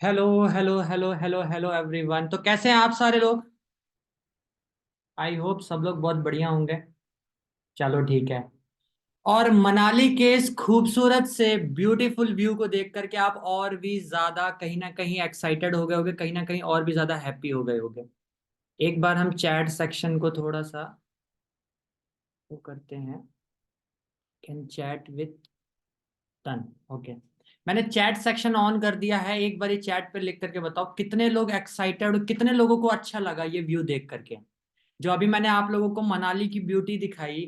Hello hello hello hello hello everyone. तो कैसे हैं आप सारे लोग? आई होप सब लोग बहुत बढ़िया होंगे। चलो ठीक है। और मनाली के इस खूबसूरत से ब्यूटीफुल व्यू को देख करके आप और भी ज्यादा कहीं ना कहीं एक्साइटेड हो गए होगे, कहीं ना कहीं और भी ज्यादा हैप्पी हो गए होगे। एक बार हम चैट सेक्शन को थोड़ा सा वो करते हैं। Can chat with ton. Okay. मैंने चैट सेक्शन ऑन कर दिया है। एक बार चैट पे लिख करके बताओ कितने लोग एक्साइटेड और कितने लोगों को अच्छा लगा ये व्यू देख करके। जो अभी मैंने आप लोगों को मनाली की ब्यूटी दिखाई,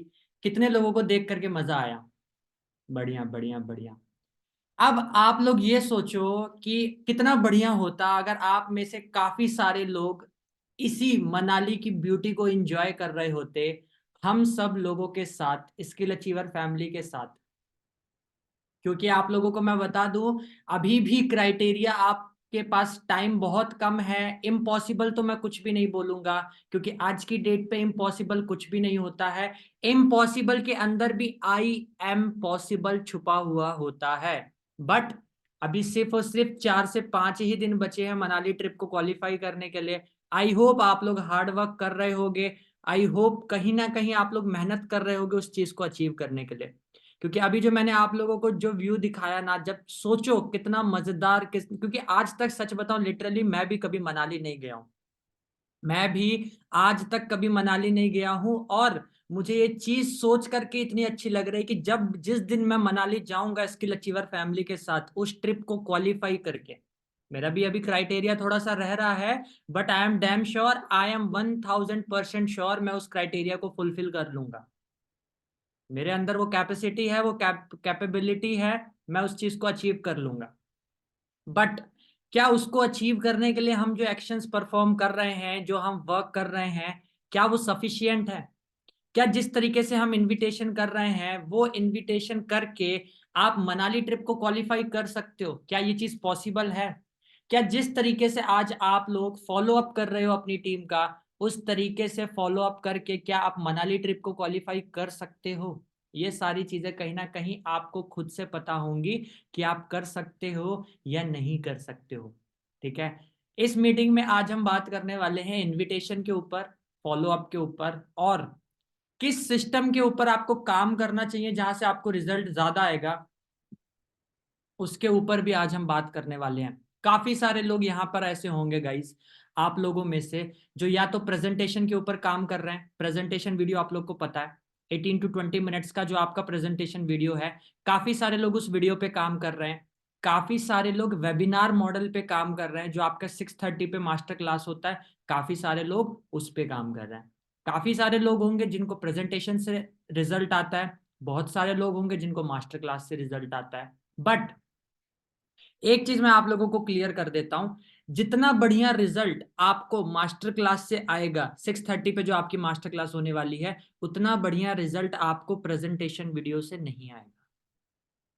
कितने लोगों को देख करके मजा आया? बढ़िया बढ़िया बढ़िया। अब आप लोग ये सोचो कि कितना बढ़िया होता अगर आप में से काफी सारे लोग इसी मनाली की ब्यूटी को एंजॉय कर रहे होते, हम सब लोगों के साथ, स्किल अचीवर फैमिली के साथ। क्योंकि आप लोगों को मैं बता दूं, अभी भी क्राइटेरिया आपके पास टाइम बहुत कम है। इम्पॉसिबल तो मैं कुछ भी नहीं बोलूंगा, क्योंकि आज की डेट पे इम्पॉसिबल कुछ भी नहीं होता है। इम्पॉसिबल के अंदर भी आई एम पॉसिबल छुपा हुआ होता है। बट अभी सिर्फ और सिर्फ 4 से 5 ही दिन बचे हैं मनाली ट्रिप को क्वालिफाई करने के लिए। आई होप आप लोग हार्ड वर्क कर रहे होगे। आई होप कहीं ना कहीं आप लोग मेहनत कर रहे होगे उस चीज को अचीव करने के लिए। क्योंकि अभी जो मैंने आप लोगों को जो व्यू दिखाया ना, जब सोचो कितना मजेदार क्योंकि आज तक सच बताऊं लिटरली मैं भी कभी मनाली नहीं गया हूं। मैं भी आज तक कभी मनाली नहीं गया हूं। और मुझे ये चीज सोच करके इतनी अच्छी लग रही है कि जब जिस दिन मैं मनाली जाऊंगा स्किल अचीवर फैमिली के साथ उस ट्रिप को क्वालिफाई करके, मेरा भी अभी क्राइटेरिया थोड़ा सा रह रहा है, but I am damn sure, I am 1000% sure मैं उस क्राइटेरिया को फुलफिल कर लूंगा। मेरे अंदर वो कैपेसिटी है, वो कैपेबिलिटी है। मैं उस चीज को अचीव कर लूंगा। बट क्या उसको अचीव करने के लिए हम जो एक्शंस परफॉर्म कर रहे हैं, जो हम वर्क कर रहे हैं, क्या वो सफिशियंट है? क्या जिस तरीके से हम इनविटेशन कर रहे हैं वो इनविटेशन करके आप मनाली ट्रिप को क्वालिफाई कर सकते हो? क्या ये चीज पॉसिबल है? क्या जिस तरीके से आज आप लोग फॉलो अप कर रहे हो अपनी टीम का, उस तरीके से फॉलो अप करके क्या आप मनाली ट्रिप को क्वालिफाई कर सकते हो? ये सारी चीजें कहीं ना कहीं आपको खुद से पता होंगी कि आप कर सकते हो या नहीं कर सकते हो। ठीक है। इस मीटिंग में आज हम बात करने वाले हैं इनविटेशन के ऊपर, फॉलो अप के ऊपर, और किस सिस्टम के ऊपर आपको काम करना चाहिए जहां से आपको रिजल्ट ज्यादा आएगा, उसके ऊपर भी आज हम बात करने वाले हैं। काफी सारे लोग यहाँ पर ऐसे होंगे गाइस, आप लोगों में से, जो या तो प्रेजेंटेशन के ऊपर काम कर रहे हैं। प्रेजेंटेशन वीडियो आप लोग को पता है, 18 to 20 मिनट्स का जो आपका प्रेजेंटेशन वीडियो है, काफी सारे लोग उस वीडियो पे काम कर रहे हैं। काफी सारे लोग वेबिनार मॉडल पे काम कर रहे हैं, जो आपका 6:30 पे मास्टर क्लास होता है, काफी सारे लोग उस पे काम कर रहे हैं। काफी सारे लोग होंगे जिनको प्रेजेंटेशन से रिजल्ट आता है, बहुत सारे लोग होंगे जिनको मास्टर क्लास से रिजल्ट आता है। बट एक चीज मैं आप लोगों को क्लियर कर देता हूं, जितना बढ़िया रिजल्ट आपको मास्टर क्लास से आएगा, 6:30 पे जो आपकी मास्टर क्लास होने वाली है, उतना बढ़िया रिजल्ट आपको प्रेजेंटेशन वीडियो से नहीं आएगा।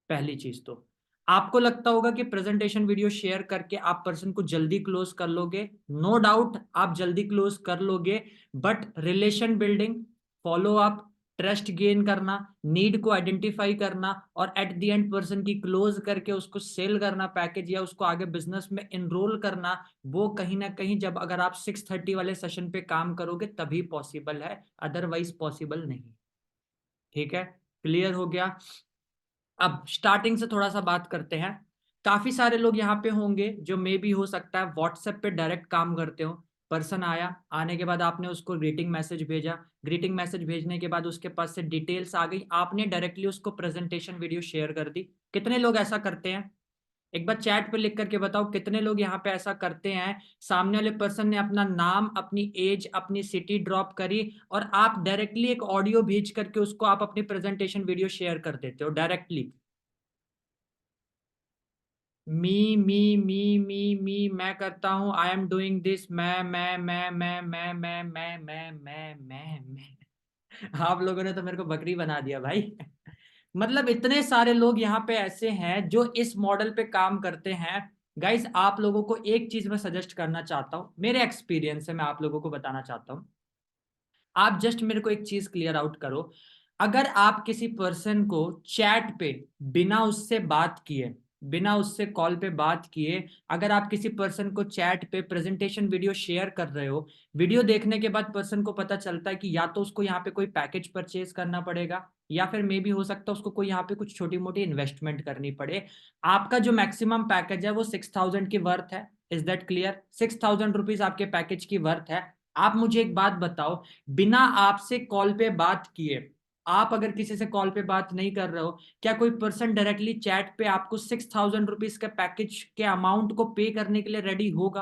पहली चीज तो आपको लगता होगा कि प्रेजेंटेशन वीडियो शेयर करके आप पर्सन को जल्दी क्लोज कर लोगे। नो डाउट आप जल्दी क्लोज कर लोगे। But relation building, follow up, trust gain करना, नीड को आइडेंटिफाई करना और एट द एंड पर्सन की क्लोज करके उसको सेल करना पैकेज, या उसको आगे बिजनेस में इनरोल करना, वो कहीं ना कहीं जब अगर आप 6:30 वाले सेशन पे काम करोगे तभी पॉसिबल है, अदरवाइज पॉसिबल नहीं। ठीक है। क्लियर हो गया? अब स्टार्टिंग से थोड़ा सा बात करते हैं। काफी सारे लोग यहाँ पे होंगे जो मे भी हो सकता है व्हाट्सएप पे डायरेक्ट काम करते हो। पर्सन आया, आने के बाद आपने उसको ग्रीटिंग मैसेज भेजा, ग्रीटिंग मैसेज भेजने के बाद उसके पास से डिटेल्स आ गई, आपने डायरेक्टली उसको प्रेजेंटेशन वीडियो शेयर कर दी। कितने लोग ऐसा करते हैं? एक बार चैट पे लिख करके बताओ कितने लोग यहाँ पे ऐसा करते हैं। सामने वाले पर्सन ने अपना नाम, अपनी एज, अपनी सिटी ड्रॉप करी, और आप डायरेक्टली एक ऑडियो भेज करके उसको आप अपनी प्रेजेंटेशन वीडियो शेयर कर देते हो डायरेक्टली। मी मी मी मी मी मैं करता हूं, आई एम डूइंग दिस, मैं आप लोगों ने तो मेरे को बकरी बना दिया भाई। मतलब इतने सारे लोग यहाँ पे ऐसे हैं जो इस मॉडल पे काम करते हैं। गाइस आप लोगों को एक चीज मैं सजेस्ट करना चाहता हूँ, मेरे एक्सपीरियंस से मैं आप लोगों को बताना चाहता हूँ। आप जस्ट मेरे को एक चीज क्लियर आउट करो। अगर आप किसी पर्सन को चैट पे बिना उससे बात किए बिना उससे कॉल पे बात किए अगर आप किसी पर्सन को चैट पे प्रेजेंटेशन वीडियो शेयर कर रहे हो, वीडियो देखने के बाद पर्सन को पता चलता है कि या तो उसको यहाँ पे कोई पैकेज परचेज करना पड़ेगा, या फिर मे भी हो सकता है उसको कोई यहाँ पे कुछ छोटी मोटी इन्वेस्टमेंट करनी पड़े। आपका जो मैक्सिमम पैकेज है वो 6,000 की वर्थ है। Is that clear? 6,000 रुपीज आपके पैकेज की वर्थ है। आप मुझे एक बात बताओ, बिना आपसे कॉल पे बात किए, आप अगर किसी से कॉल पे बात नहीं कर रहे हो, क्या कोई पर्सन डायरेक्टली चैट पे आपको 6,000 रुपीज के पैकेज के अमाउंट को पे करने के लिए रेडी होगा?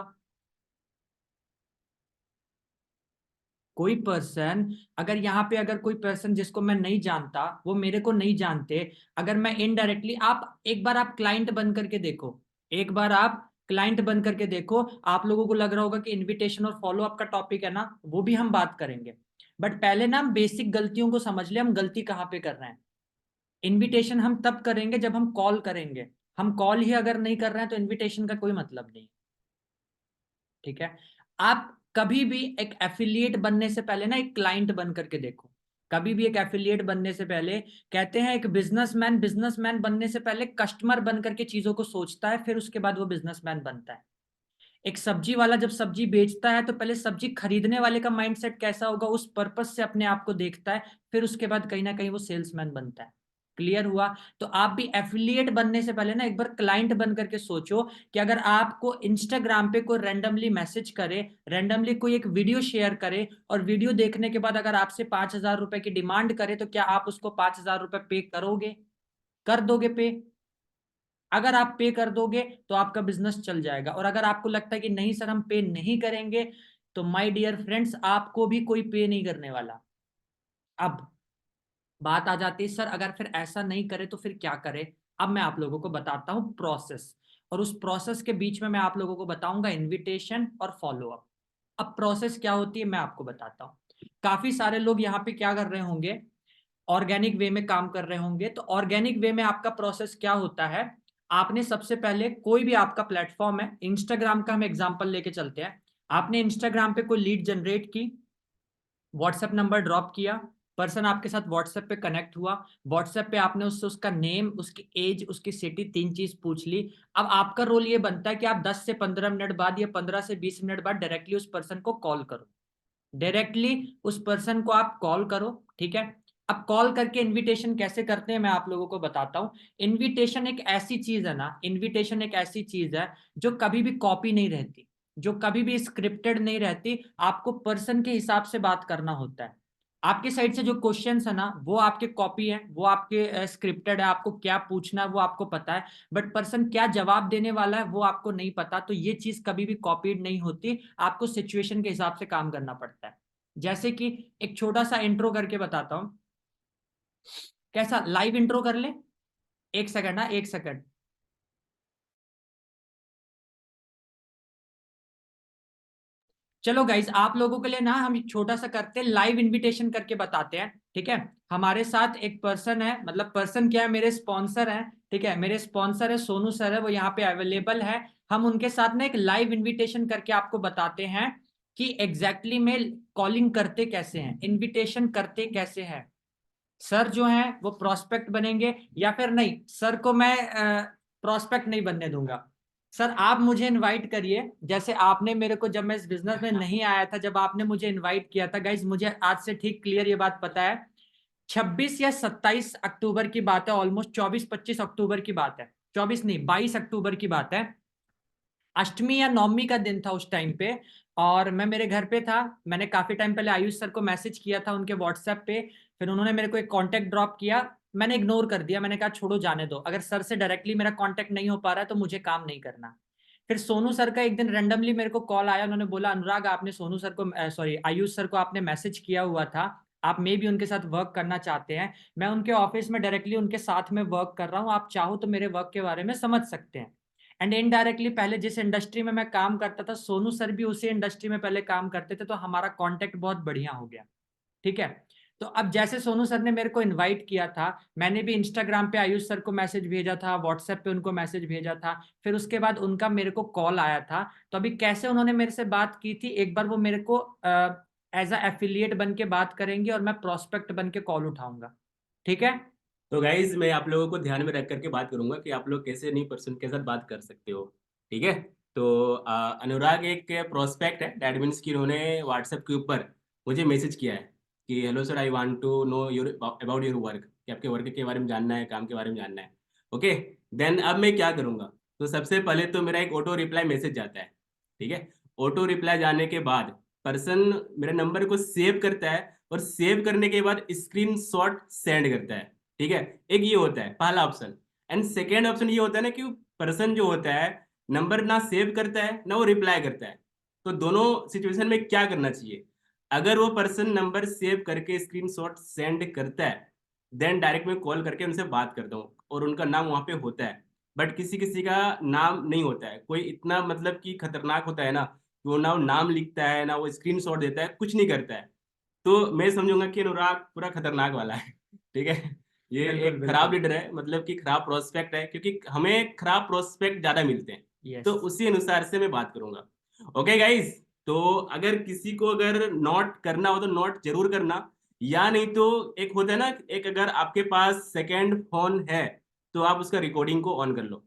कोई पर्सन, अगर यहाँ पे अगर कोई पर्सन जिसको मैं नहीं जानता, वो मेरे को नहीं जानते, अगर मैं इनडायरेक्टली, आप एक बार आप क्लाइंट बन करके देखो, एक बार आप क्लाइंट बन करके देखो, आप लोगों को लग रहा होगा कि इनविटेशन और फॉलो अप का टॉपिक है ना, वो भी हम बात करेंगे। बट पहले ना हम बेसिक गलतियों को समझ ले, हम गलती कहाँ पे कर रहे हैं। इनविटेशन हम तब करेंगे जब हम कॉल करेंगे। हम कॉल ही अगर नहीं कर रहे हैं तो इनविटेशन का कोई मतलब नहीं। ठीक है? आप कभी भी एक एफिलिएट बनने से पहले ना एक क्लाइंट बन करके देखो। कभी भी एक एफिलिएट बनने से पहले, कहते हैं एक बिजनेसमैन बनने से पहले कस्टमर बन करके चीजों को सोचता है, फिर उसके बाद वो बिजनेसमैन बनता है। एक सब्जी वाला जब सब्जी बेचता है तो पहले सब्जी खरीदने वाले का माइंडसेट कैसा होगा उस पर्पस से अपने आप को देखता है, फिर उसके बाद कहीं ना कहीं वो सेल्समैन बनता है। क्लियर हुआ? तो आप भी एफिलिएट बनने से पहले ना एक बार क्लाइंट बन करके सोचो कि अगर आपको इंस्टाग्राम पे कोई रैंडमली मैसेज करे, रैंडमली कोई एक वीडियो शेयर करे, और वीडियो देखने के बाद अगर आपसे 5,000 रुपए की डिमांड करे, तो क्या आप उसको 5,000 रुपए पे करोगे? कर दोगे पे? अगर आप पे कर दोगे तो आपका बिजनेस चल जाएगा, और अगर आपको लगता है कि नहीं सर हम पे नहीं करेंगे, तो माय डियर फ्रेंड्स, आपको भी कोई पे नहीं करने वाला। अब बात आ जाती है, सर अगर फिर ऐसा नहीं करे तो फिर क्या करे? अब मैं आप लोगों को बताता हूं प्रोसेस, और उस प्रोसेस के बीच में मैं आप लोगों को बताऊंगा इनविटेशन और फॉलो अप। अब प्रोसेस क्या होती है मैं आपको बताता हूँ। काफी सारे लोग यहाँ पे क्या कर रहे होंगे, ऑर्गेनिक वे में काम कर रहे होंगे। तो ऑर्गेनिक वे में आपका प्रोसेस क्या होता है, आपने सबसे पहले कोई भी आपका प्लेटफॉर्म है, इंस्टाग्राम का हम एग्जांपल लेके चलते हैं। आपने इंस्टाग्राम पे कोई लीड जनरेट की, व्हाट्सएप नंबर ड्रॉप किया, पर्सन आपके साथ व्हाट्सएप पे कनेक्ट हुआ, व्हाट्सएप पे आपने उससे उसका नेम, उसकी एज, उसकी सिटी, तीन चीज पूछ ली। अब आपका रोल ये बनता है कि आप 10 से 15 मिनट बाद या 15 से 20 मिनट बाद डायरेक्टली उस पर्सन को कॉल करो, डायरेक्टली उस पर्सन को आप कॉल करो। ठीक है? अब कॉल करके इनविटेशन कैसे करते हैं मैं आप लोगों को बताता हूं। इनविटेशन एक ऐसी चीज है ना, इनविटेशन एक ऐसी चीज है जो कभी भी कॉपी नहीं रहती, जो कभी भी स्क्रिप्टेड नहीं रहती। आपको पर्सन के हिसाब से बात करना होता है। आपके साइड से जो क्वेश्चंस है ना वो आपके कॉपी है, वो आपके स्क्रिप्टेड है, आपको क्या पूछना है वो आपको पता है, बट पर्सन क्या जवाब देने वाला है वो आपको नहीं पता। तो ये चीज कभी भी कॉपीड नहीं होती, आपको सिचुएशन के हिसाब से काम करना पड़ता है। जैसे कि एक छोटा सा इंट्रो करके बताता हूं, कैसा लाइव इंट्रो कर ले? एक सेकंड, हाँ एक सेकंड। चलो गाइज, आप लोगों के लिए ना हम एक छोटा सा करते हैं, लाइव इनविटेशन करके बताते हैं। ठीक है? हमारे साथ एक पर्सन है, मतलब पर्सन क्या है, मेरे स्पॉन्सर हैं। ठीक है? मेरे स्पॉन्सर है सोनू सर है, वो यहाँ पे अवेलेबल है। हम उनके साथ ना एक लाइव इनविटेशन करके आपको बताते हैं कि एग्जैक्टली में कॉलिंग करते कैसे हैं, इनविटेशन करते कैसे हैं। सर जो है वो प्रोस्पेक्ट बनेंगे, या फिर नहीं, सर को मैं प्रोस्पेक्ट नहीं बनने दूंगा। सर आप मुझे इनवाइट करिए, जैसे आपने मेरे को, जब मैं इस बिजनेस में नहीं आया था, जब आपने मुझे इनवाइट किया था, गाइज मुझे आज से ठीक क्लियर ये बात पता है, 26 या 27 अक्टूबर की बात है, ऑलमोस्ट 24-25 अक्टूबर की बात है, 24 नहीं 22 अक्टूबर की बात है। अष्टमी या नवमी का दिन था उस टाइम पे, और मैं मेरे घर पे था। मैंने काफी टाइम पहले आयुष सर को मैसेज किया था उनके व्हाट्सएप पे, फिर उन्होंने मेरे को एक कांटेक्ट ड्रॉप किया, मैंने इग्नोर कर दिया, मैंने कहा छोड़ो जाने दो, अगर सर से डायरेक्टली मेरा कांटेक्ट नहीं हो पा रहा है तो मुझे काम नहीं करना। फिर सोनू सर का एक दिन रेंडमली मेरे को कॉल आया, उन्होंने बोला अनुराग आपने सोनू सर को, सॉरी आयुष सर को आपने मैसेज किया हुआ था, आप मे भी उनके साथ वर्क करना चाहते हैं। मैं उनके ऑफिस में डायरेक्टली उनके साथ में वर्क कर रहा हूँ, आप चाहो तो मेरे वर्क के बारे में समझ सकते हैं। एंड इनडायरेक्टली पहले जिस इंडस्ट्री में मैं काम करता था, सोनू सर भी उसी इंडस्ट्री में पहले काम करते थे, तो हमारा कांटेक्ट बहुत बढ़िया हो गया। ठीक है? तो अब जैसे सोनू सर ने मेरे को इनवाइट किया था, मैंने भी इंस्टाग्राम पे आयुष सर को मैसेज भेजा था, व्हाट्सएप पे उनको मैसेज भेजा था, फिर उसके बाद उनका मेरे को कॉल आया था। तो अभी कैसे उन्होंने मेरे से बात की थी, एक बार वो मेरे को एज अ एफिलिएट बन के बात करेंगे और मैं प्रोस्पेक्ट बन के कॉल उठाऊंगा। ठीक है? तो गाइज मैं आप लोगों को ध्यान में रख करके बात करूंगा कि आप लोग कैसे न्यू पर्सन के साथ बात कर सकते हो। ठीक है। तो अनुराग एक प्रोस्पेक्ट है, दैट मीन्स कि उन्होंने व्हाट्सएप के ऊपर मुझे मैसेज किया है कि hello sir, I want to know your about your work, कि आपके वर्क के बारे में जानना है, काम के बारे में जानना है। ओके। देन अब मैं क्या करूंगा, तो सबसे पहले तो मेरा एक ऑटो रिप्लाई मैसेज जाता है। ठीक है। ऑटो रिप्लाई जाने के बाद पर्सन मेरे नंबर को सेव करता है, और सेव करने के बाद स्क्रीन शॉट सेंड करता है। ठीक है। एक ये होता है पहला ऑप्शन। एंड सेकेंड ऑप्शन ये होता है ना कि पर्सन जो होता है नंबर ना सेव करता है ना वो रिप्लाई करता है। तो दोनों सिचुएशन में क्या करना चाहिए? अगर वो पर्सन नंबर सेव करके स्क्रीनशॉट सेंड करता है, देन डायरेक्ट मैं कॉल करके उनसे बात करता हूँ और उनका नाम वहां पे होता है। बट किसी किसी का नाम नहीं होता है, कोई इतना मतलब कि खतरनाक होता है ना कि वो ना वो नाम लिखता है ना वो स्क्रीनशॉट देता है, कुछ नहीं करता है। तो मैं समझूंगा कि अनुराग पूरा खतरनाक वाला है। ठीक है। ये बिल्कुल एक खराब बिल्कुल। लीडर है, मतलब कि खराब प्रोस्पेक्ट है, क्योंकि हमें खराब प्रोस्पेक्ट ज्यादा मिलते हैं। तो यस। उसी अनुसार से मैं बात करूंगा। Okay guys. तो अगर किसी को अगर नोट करना हो तो नोट जरूर करना, या नहीं तो एक होता है ना, एक अगर आपके पास सेकेंड फोन है तो आप उसका रिकॉर्डिंग को ऑन कर लो,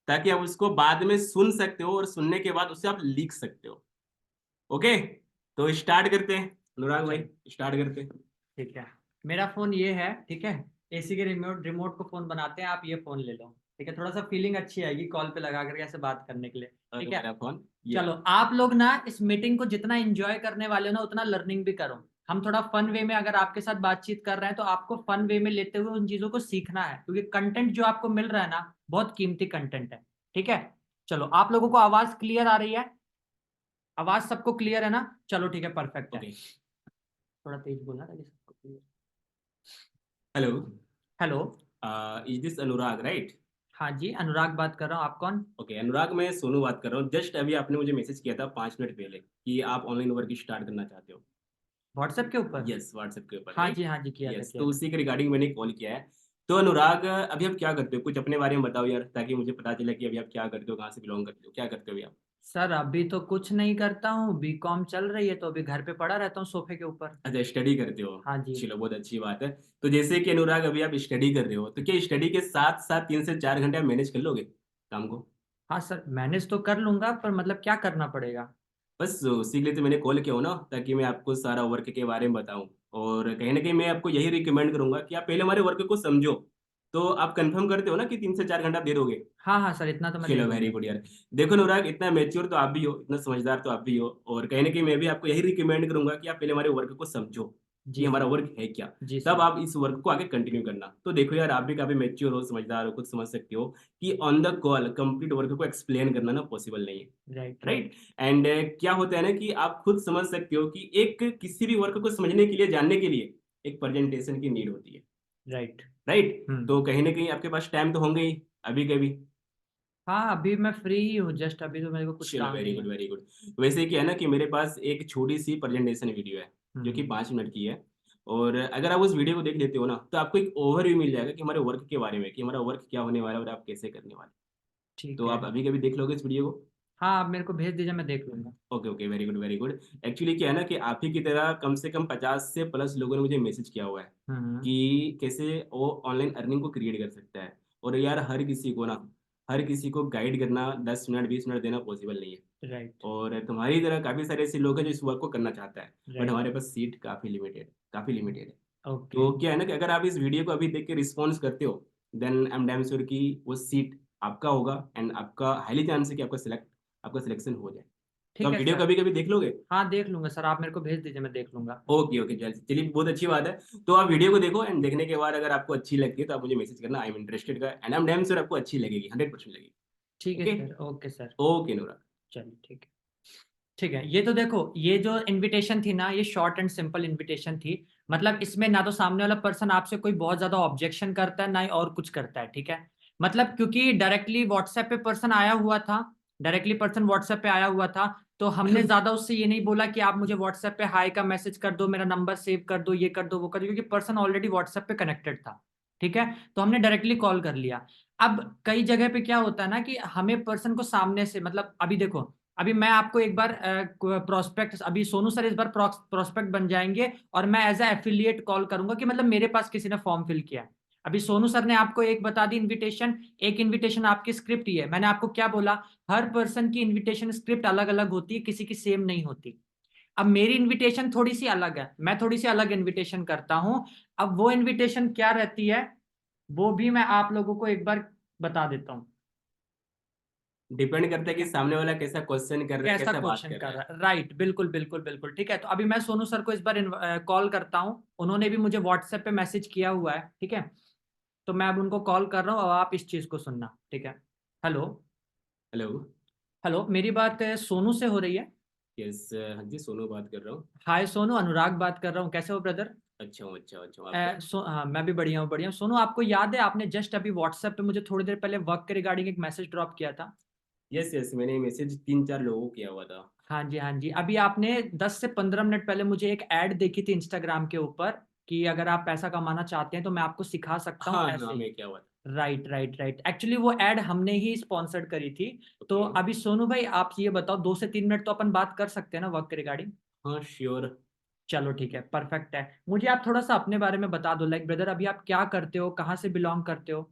ताकि आप उसको बाद में सुन सकते हो और सुनने के बाद उसे आप लिख सकते हो। ओके। तो स्टार्ट करते हैं अनुराग भाई, चलो स्टार्ट करते हैं। ठीक है। मेरा फोन ये है, ठीक है। एसी के रिमोट रिमोट को फोन बनाते हैं, आप ये फोन ले लो। ठीक है, थोड़ा सा फीलिंग अच्छी आएगी कॉल पे लगा करके ऐसे बात करने के लिए। और ठीक है। मेरा फोन ये चलो रहा। आप लोग ना इस मीटिंग को जितना एंजॉय करने वाले हो ना उतना लर्निंग भी करो। हम थोड़ा फन वे में अगर आपके साथ बातचीत कर रहे हैं तो आपको फन वे में लेते हुए उन चीजों को सीखना है, क्योंकि कंटेंट जो आपको मिल रहा है ना बहुत कीमती कंटेंट है। ठीक है। चलो आप लोगों को आवाज क्लियर आ रही है? आवाज सबको क्लियर है ना? चलो ठीक है, परफेक्ट है। ओके। थोड़ा तेज बोलना ताकि सबको clear. Hello. Hello. Is this Anurag right? हाँ जी, अनुराग बात कर रहा हूँ, आप कौन? ओके अनुराग, मैं सोनू बात कर रहा हूँ। जस्ट अभी आपने मुझे मैसेज किया था 5 मिनट पहले कि आप ऑनलाइन वर्क स्टार्ट करना चाहते हो। व्हाट्सएप के ऊपर? यस, व्हाट्सएप के ऊपर हाँ जी, राइट। हाँ जी, किया था यस, किया तो था। उसी के रिगार्डिंग मैंने कॉल किया है। तो अनुराग, अभी आप क्या करते हो? कुछ अपने बारे में बताओ यार, ताकि मुझे पता चले कि अभी आप क्या करते हो, कहाँ से बिलोंग करते हो, क्या करते हो अभी आप। सर अभी तो कुछ नहीं करता हूँ, बीकॉम चल रही है तो अभी घर पे पड़ा रहता हूँ सोफे के ऊपर। अच्छा, स्टडी करते हो। हाँ जी। चलो, बहुत अच्छी बात है। तो जैसे कि अनुराग अभी आप स्टडी कर रहे हो, तो क्या स्टडी के साथ साथ 3 से 4 घंटे आप मैनेज कर लोगे काम को? हाँ सर, मैनेज तो कर लूंगा, पर मतलब क्या करना पड़ेगा? बस उसी के लिए तो मैंने कॉल किया हो ना, ताकि मैं आपको सारा वर्क के बारे में बताऊं। और कहीं ना कहीं मैं आपको यही रिकमेंड करूंगा कि आप पहले हमारे वर्क को समझो। तो आप कंफर्म करते हो ना कि 3 से 4 घंटा आप दे दोगे? हाँ हाँ सर, इतना तो मैं दे चलो, वेरी दूंगा। गुड यार। देखो अनुराग, इतना मेच्योर तो आप भी हो, इतना समझदार तो आप भी हो, और कहीं ना कहीं मैं भी आपको यही रिकमेंड करूंगा कि आप पहले हमारे वर्क को समझो कि जी हमारा सर। वर्क है क्या। जी तब सर। आप इस वर्क को आगे कंटिन्यू करना। तो देखो यार, आप भी काफी मेच्योर हो, समझदार हो, खुद समझ सकते हो कि on the call complete work को एक्सप्लेन करना ना पॉसिबल नहीं है। Right right. राइट। एंड क्या होता है ना कि आप खुद समझ सकते हो कि एक किसी भी वर्क को समझने के लिए, जानने के लिए एक प्रेजेंटेशन की नीड होती है। राइट। राइट। हम्म। तो कहीं ना कहीं आपके पास टाइम तो होंगे ही अभी कभी। हाँ अभी मैं फ्री ही हूँ, जस्ट अभी तो मेरे को कुछ चलो, काम वेरी नहीं गुड है। Very good. वैसे क्या है ना कि मेरे पास एक छोटी सी प्रेजेंटेशन वीडियो है जो कि हम्म। 5 मिनट की है। और अगर आप उस वीडियो को देख लेते हो ना, तो आपको एक ओवरव्यू मिल जाएगा कि हमारे वर्क के बारे में, कि हमारा वर्क क्या होने वाला है और आप कैसे करने वाले हैं। तो ठीक है। आप अभी कभी देख लोगे इस वीडियो को? हाँ आप मेरे को भेज दीजिए, मैं देख लूंगा। Okay okay, very good very good. Actually क्या है ना कि आप ही की तरह कम से कम 50 से प्लस लोगों ने मुझे मैसेज किया हुआ है हम्म। कि कैसे वो ऑनलाइन अर्निंग को क्रिएट कर सकता है। और यार, हर किसी को ना, हर किसी को गाइड करना 10 मिनट 20 मिनट देना पॉसिबल नहीं है। राइट और तुम्हारी तरह काफी सारे ऐसे लोग हैं जो इस वर्क को करना चाहता है, बट राइट। हमारे पास सीट काफी लिमिटेड है। ओके। तो क्या है ना कि अगर आप इस वीडियो को अभी देख के रिस्पॉन्स करते हो, then I am damn sure कि वो सीट आपका होगा, एंड आपका हाईली चांस है कि आपका सिलेक्शन हो जाए। तो ठीक आप है वीडियो सर। कभी कभी देख लोगे? हाँ देख लूंगा सर, आप मेरे को भेज दीजिए, मैं देख लूंगा। ओके ओके, चलिए बहुत अच्छी बात है। तो आप वीडियो को देखो, एंड देखने के बाद अगर आपको अच्छी लगती है तो आप मुझे मैसेज करना, आई एम इंटरेस्टेड का, and I am damn sure आपको अच्छी लगेगी, 100% लगेगी। ठीक है okay. Sir, okay sir. Okay Anurag. चलिए ठीक है। ठीक है, ये तो देखो, ये जो इनविटेशन थी ना, ये शॉर्ट एंड सिंपल इनविटेशन थी। मतलब इसमें ना तो सामने वाला पर्सन आपसे कोई बहुत ज्यादा ऑब्जेक्शन करता है, ना ही और कुछ करता है। ठीक है। मतलब क्योंकि डायरेक्टली व्हाट्सएप पे पर्सन आया हुआ था, डायरेक्टली पर्सन व्हाट्सएप पे आया हुआ था, तो हमने ज्यादा उससे ये नहीं बोला कि आप मुझे व्हाट्सएप पे हाई का मैसेज कर दो, मेरा नंबर सेव कर दो, ये कर दो, वो कर दो, क्योंकि पर्सन ऑलरेडी व्हाट्सएप पे कनेक्टेड था। ठीक है। तो हमने डायरेक्टली कॉल कर लिया। अब कई जगह पे क्या होता है ना कि हमें पर्सन को सामने से, मतलब अभी देखो, अभी मैं आपको एक बार प्रोस्पेक्ट, अभी सोनू सर इस बार प्रोस्पेक्ट बन जाएंगे और मैं एज ए एफिलिएट कॉल करूंगा कि मतलब मेरे पास किसी ने फॉर्म फिल किया है। अभी सोनू सर ने आपको एक बता दी इनविटेशन, एक इनविटेशन आपकी स्क्रिप्ट ही है। मैंने आपको क्या बोला, हर पर्सन की इनविटेशन स्क्रिप्ट अलग अलग होती है, किसी की सेम नहीं होती। अब मेरी इनविटेशन थोड़ी सी अलग है, मैं थोड़ी सी अलग इनविटेशन करता हूं। अब वो इनविटेशन क्या रहती है वो भी मैं आप लोगों को एक बार बता देता हूँ। डिपेंड करता है ठीक कि है, सामने वाला कैसा क्वेश्चन कर रहा है, कैसा कैसा बात क्वेश्चन कर कर रहा रहा है। है, राइट, बिल्कुल बिल्कुल बिल्कुल। ठीक है, तो अभी मैं सोनू सर को इस बार कॉल करता हूँ, उन्होंने भी मुझे व्हाट्सएप पे मैसेज किया हुआ है। ठीक है, तो मैं अब उनको कॉल कर रहा हूँ और आप इस चीज को सुनना। ठीक है, हेलो। हेलो। हेलो, मेरी बात सोनू से हो रही है? यस। हाँ जी, सोनू बात कर रहा हूँ। हाय सोनू, अनुराग बात कर रहा हूँ, कैसे हो ब्रदर? अच्छा हूँ, अच्छा अच्छा हूँ, आप कैसे? हाँ, मैं भी बढ़िया हूँ, बढ़िया हूँ। सोनू, आपको याद है आपने जस्ट अभी व्हाट्सएप पे मुझे थोड़ी देर पहले वर्क के रिगार्डिंग एक मैसेज ड्रॉप किया था? यस यस, मैंने मैसेज 3-4 लोगों को किया हुआ था। हाँ जी, हाँ जी। अभी आपने 10 से 15 मिनट पहले मुझे एक ऐड देखी थी इंस्टाग्राम के ऊपर कि अगर आप पैसा कमाना चाहते हैं तो मैं आपको सिखा सकता हूँ हाँ हाँ, ऐसे ही। मैं क्या हुआ था। राइट राइट राइट, एक्चुअली वो ऐड हमने ही स्पॉन्सर्ड करी थी। तो ओके। अभी सोनू भाई आप ये बताओ, 2 से 3 मिनट तो अपन बात कर सकते हैं ना वर्क के रिगार्डिंग? हाँ श्योर। चलो ठीक है, परफेक्ट है। मुझे आप थोड़ा सा अपने बारे में बता दो, लाइक ब्रदर अभी आप क्या करते हो, कहाँ से बिलोंग करते हो?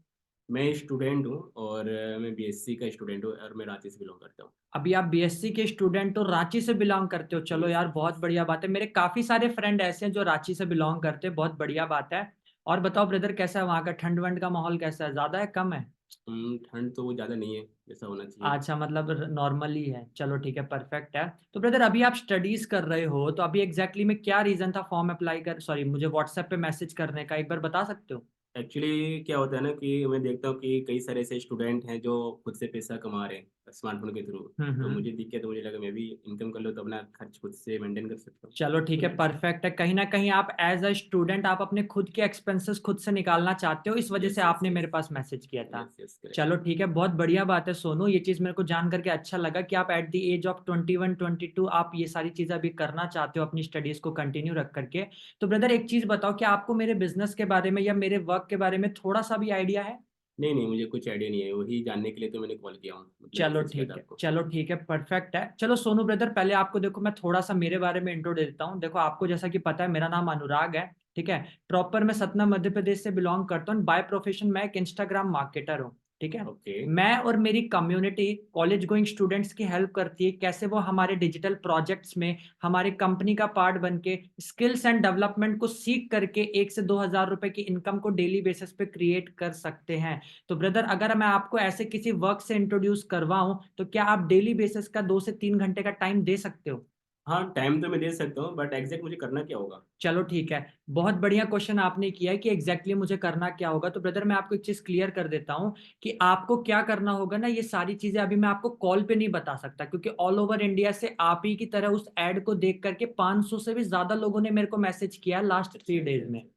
मैं स्टूडेंट हूँ और मैं बीएससी का स्टूडेंट हूँ और मैं रांची से बिलोंग करता हूँ। अभी आप बीएससी के स्टूडेंट हो, रांची से बिलोंग करते हो, चलो यस यार यस बहुत यस। बढ़िया बात है। मेरे काफी सारे फ्रेंड ऐसे हैं जो रांची से बिलोंग करते हैं, बहुत बढ़िया बात है। और बताओ ब्रदर, कैसा है वहाँ का ठंड वंड का माहौल, कैसा है, ज्यादा है कम है? ठंड तो वो ज़्यादा नहीं है जैसा होना चाहिए। अच्छा, मतलब नॉर्मली है, चलो ठीक है, परफेक्ट है। तो ब्रदर अभी आप स्टडीज कर रहे हो, तो अभी एग्जैक्टली में क्या रीजन था फॉर्म अप्लाई कर, सॉरी, मुझे व्हाट्सएप पे मैसेज करने का, एक बार बता सकते हो? एक्चुअली क्या होता है ना कि मैं देखता हूँ कि कई सारे ऐसे स्टूडेंट हैं जो खुद से पैसा कमा रहे हैं स्मार्टफोन के थ्रू। तो हम्म। मुझे दिख गया तो मुझे लगा मैं भी इनकम कर लूँ तो अपना खर्च खुद से मेंटेन कर सकता हूँ। चलो ठीक है, परफेक्ट है। कहीं ना कहीं आप एज अ स्टूडेंट आप अपने खुद के एक्सपेंसेस खुद से निकालना चाहते हो, इस वजह यस से यस आपने यस। मेरे पास मैसेज किया था। Yes yes, correct. चलो ठीक है, बहुत बढ़िया बात है सोनू, ये चीज मेरे को जान करके अच्छा लगा कि आप एट द एज ऑफ 21-22 आप ये सारी चीजें अभी करना चाहते हो, अपनी स्टडीज को कंटिन्यू रख करके। तो ब्रदर एक चीज बताओ, क्या आपको मेरे बिजनेस के बारे में या मेरे वर्क के बारे में थोड़ा सा भी आइडिया है? नहीं नहीं, मुझे कुछ आइडिया नहीं है, वही जानने के लिए तो मैंने कॉल किया हूँ, मतलब चलो मैसेज किया था ठीक है, आपको। चलो ठीक है, परफेक्ट है। चलो सोनू ब्रदर, पहले आपको देखो मैं थोड़ा सा मेरे बारे में इंट्रो दे देता हूँ। देखो आपको जैसा कि पता है, मेरा नाम अनुराग है। ठीक है, प्रॉपर मैं सतना मध्य प्रदेश से बिलोंग करता हूँ। बाय प्रोफेशन मैं एक इंस्टाग्राम मार्केटर हूँ। ठीक है, ओके। मैं और मेरी कम्युनिटी कॉलेज गोइंग स्टूडेंट्स की हेल्प करती है, कैसे वो हमारे डिजिटल प्रोजेक्ट्स में हमारे कंपनी का पार्ट बन के स्किल्स एंड डेवलपमेंट को सीख करके 1 से 2 हज़ार रुपए की इनकम को डेली बेसिस पे क्रिएट कर सकते हैं। तो ब्रदर अगर मैं आपको ऐसे किसी वर्क से इंट्रोड्यूस करवाऊं तो क्या आप डेली बेसिस का 2 से 3 घंटे का टाइम दे सकते हो? हाँ, टाइम तो मैं दे सकता हूँ बट एग्जैक्ट मुझे करना क्या होगा? चलो ठीक है, बहुत बढ़िया क्वेश्चन आपने किया है कि एग्जैक्टली मुझे करना क्या होगा। तो ब्रदर मैं आपको एक चीज क्लियर कर देता हूं कि आपको क्या करना होगा ना, ये सारी चीजें अभी मैं आपको कॉल पे नहीं बता सकता, क्योंकि ऑल ओवर इंडिया से आप ही की तरह उस एड को देख करके 500 से भी ज्यादा लोगों ने मेरे को मैसेज किया लास्ट थ्री अच्छा अच्छा डेज में। अच्छा।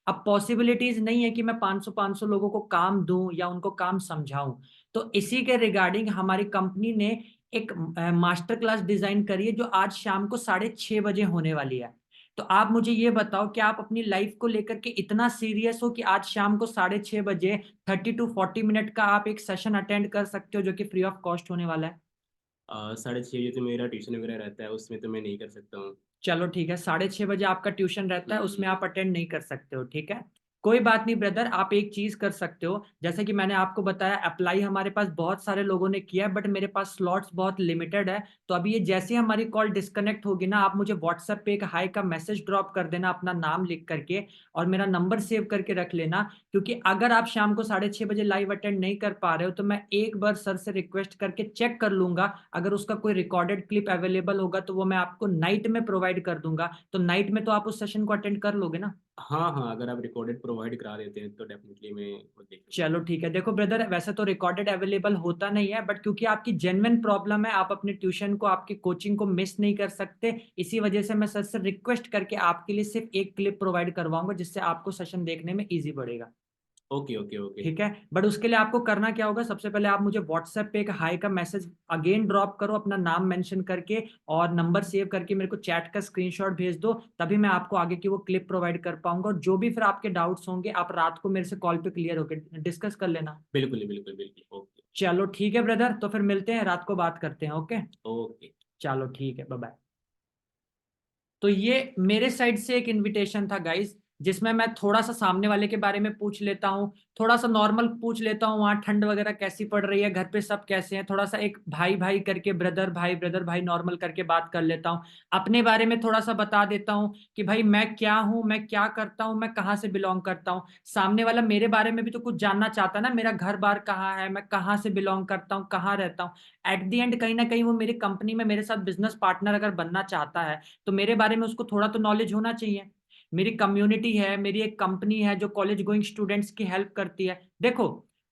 अब पॉसिबिलिटीज नहीं है कि मैं 500 लोगों को काम दूं या उनको काम समझाऊं। तो इसी के रिगार्डिंग हमारी कंपनी ने एक मास्टर क्लास डिजाइन करी है, जो आज शाम को 6:30 बजे होने वाली है। तो आप मुझे ये बताओ कि आप अपनी लाइफ को लेकर के इतना सीरियस हो कि आज शाम को 6:30 बजे 30 to 40 मिनट का आप एक सेशन अटेंड कर सकते हो, जो कि फ्री ऑफ कॉस्ट होने वाला है? 6:30 बजे तो मेरा ट्यूशन वगैरह रहता है, उसमें तो मैं नहीं कर सकता हूँ। चलो ठीक है, 6:30 बजे आपका ट्यूशन रहता है, उसमें हम्म। आप अटेंड नहीं कर सकते हो, ठीक है। कोई बात नहीं ब्रदर, आप एक चीज कर सकते हो, जैसे कि मैंने आपको बताया, अप्लाई हमारे पास बहुत सारे लोगों ने किया है, बट मेरे पास स्लॉट्स बहुत लिमिटेड है। तो अभी ये जैसे ही हमारी कॉल डिस्कनेक्ट होगी ना, आप मुझे व्हाट्सएप पे एक हाई का मैसेज ड्रॉप कर देना अपना नाम लिख करके, और मेरा नंबर सेव करके रख लेना। क्योंकि अगर आप शाम को 6:30 बजे लाइव अटेंड नहीं कर पा रहे हो तो मैं एक बार सर से रिक्वेस्ट करके चेक कर लूंगा, अगर उसका कोई रिकॉर्डेड क्लिप अवेलेबल होगा तो वो मैं आपको नाइट में प्रोवाइड कर दूंगा। तो नाइट में तो आप उस सेशन को अटेंड कर लोगे ना? हाँ हाँ, अगर आप रिकॉर्डेड प्रोवाइड करा देते हैं तो डेफिनेटली मैं वो देख लूँगा। चलो ठीक है, देखो ब्रदर वैसे तो रिकॉर्डेड अवेलेबल होता नहीं है, बट क्योंकि आपकी जेन्युइन प्रॉब्लम है, आप अपने ट्यूशन को आपकी कोचिंग को मिस नहीं कर सकते, इसी वजह से मैं सर से रिक्वेस्ट करके आपके लिए सिर्फ एक क्लिप प्रोवाइड करवाऊंगा, जिससे आपको सेशन देखने में इजी पड़ेगा। Okay okay okay. ठीक है, बट उसके लिए आपको करना क्या होगा, सबसे पहले आप मुझे व्हाट्सएप पे एक हाई का मैसेज अगेन ड्रॉप करो, अपना नाम मेंशन करके और नंबर सेव करके मेरे को चैट का स्क्रीनशॉट भेज दो, तभी मैं आपको आगे की वो क्लिप प्रोवाइड कर पाऊंगा। और जो भी फिर आपके डाउट्स होंगे आप रात को मेरे से कॉल पे क्लियर होकर डिस्कस कर लेना। बिल्कुल बिल्कुल बिल्कुल, ओके। चलो ठीक है ब्रदर, तो फिर मिलते हैं रात को, बात करते हैं, ओके? ओके। चलो ठीक है, बाय बाय। तो ये मेरे साइड से एक इनविटेशन था गाइस, जिसमें मैं थोड़ा सा सामने वाले के बारे में पूछ लेता हूँ, थोड़ा सा नॉर्मल पूछ लेता हूँ, वहाँ ठंड वगैरह कैसी पड़ रही है, घर पे सब कैसे हैं, थोड़ा सा एक भाई भाई करके, ब्रदर भाई नॉर्मल करके बात कर लेता हूँ। अपने बारे में थोड़ा सा बता देता हूँ कि भाई मैं क्या हूँ, मैं क्या करता हूँ, मैं कहाँ से बिलोंग करता हूँ। सामने वाला मेरे बारे में भी तो कुछ जानना चाहता है ना, मेरा घर बार कहाँ है, मैं कहाँ से बिलोंग करता हूँ, कहाँ रहता हूँ। एट द एंड कहीं ना कहीं वो मेरी कंपनी में मेरे साथ बिजनेस पार्टनर अगर बनना चाहता है, तो मेरे बारे में उसको थोड़ा तो नॉलेज होना चाहिए। मेरी कम्युनिटी है, मेरी एक कंपनी है जो कॉलेज गोइंग स्टूडेंट्स की हेल्प करती है। देखो,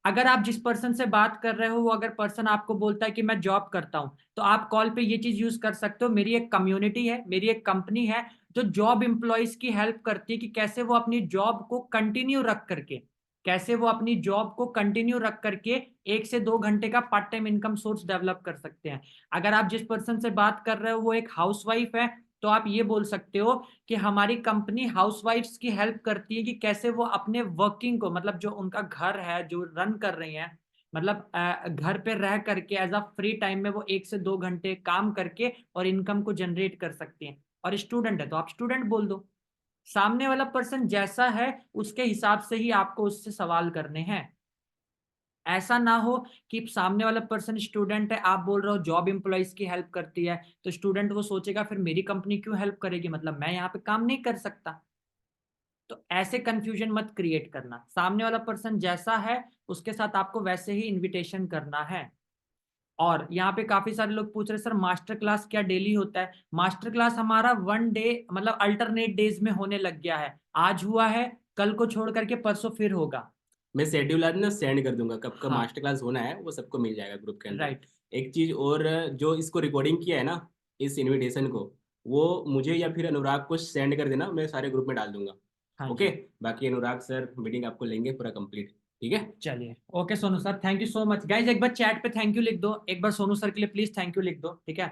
अगर आप जिस पर्सन से बात कर रहे हो, वो अगर पर्सन आपको बोलता है कि मैं जॉब करता हूं, तो आप कॉल पे ये चीज यूज कर सकते हो, मेरी एक कम्युनिटी है, मेरी एक कंपनी है जो जॉब एम्प्लॉयज की हेल्प करती है कि कैसे वो अपनी जॉब को कंटिन्यू रख करके, कैसे वो अपनी जॉब को कंटिन्यू रख करके 1 से 2 घंटे का part time income source develop कर सकते हैं। अगर आप जिस पर्सन से बात कर रहे हो वो एक हाउसवाइफ है, तो आप ये बोल सकते हो कि हमारी कंपनी हाउसवाइफ्स की हेल्प करती है कि कैसे वो अपने वर्किंग को, मतलब जो उनका घर है जो रन कर रही हैं, मतलब घर पे रह करके एज अ फ्री टाइम में वो 1 से 2 घंटे काम करके और इनकम को जनरेट कर सकती हैं। और स्टूडेंट है तो आप स्टूडेंट बोल दो। सामने वाला पर्सन जैसा है उसके हिसाब से ही आपको उससे सवाल करने हैं। ऐसा ना हो कि सामने वाला पर्सन स्टूडेंट है, आप बोल रहे हो जॉब एम्प्लॉयज की हेल्प करती है, तो स्टूडेंट वो सोचेगा फिर मेरी कंपनी क्यों हेल्प करेगी, मतलब मैं यहाँ पे काम नहीं कर सकता। तो ऐसे कंफ्यूजन मत क्रिएट करना, सामने वाला पर्सन जैसा है उसके साथ आपको वैसे ही इनविटेशन करना है। और यहाँ पे काफी सारे लोग पूछ रहे सर मास्टर क्लास क्या डेली होता है? मास्टर क्लास हमारा 1 डे मतलब अल्टरनेट डेज में होने लग गया है। आज हुआ है, कल को छोड़ करके परसों फिर होगा। मैं शेड्यूल आज ना सेंड कर दूंगा, कब का हाँ, मास्टर क्लास होना है वो सबको मिल जाएगा ग्रुप के अंदर। राइट। एक चीज और, जो इसको रिकॉर्डिंग किया है ना, इस इनविटेशन को, वो मुझे या फिर अनुराग को सेंड कर देना, मैं सारे ग्रुप में डाल दूंगा। हाँ ओके। जी। बाकी अनुराग सर मीटिंग आपको लेंगे पूरा कंप्लीट। ठीक है। चलिए, okay Sonu sir, thank you so much. Guys एक बार चैट पे थैंक यू लिख दो, एक बार सोनू सर के लिए प्लीज थैंक यू लिख दो, ठीक है।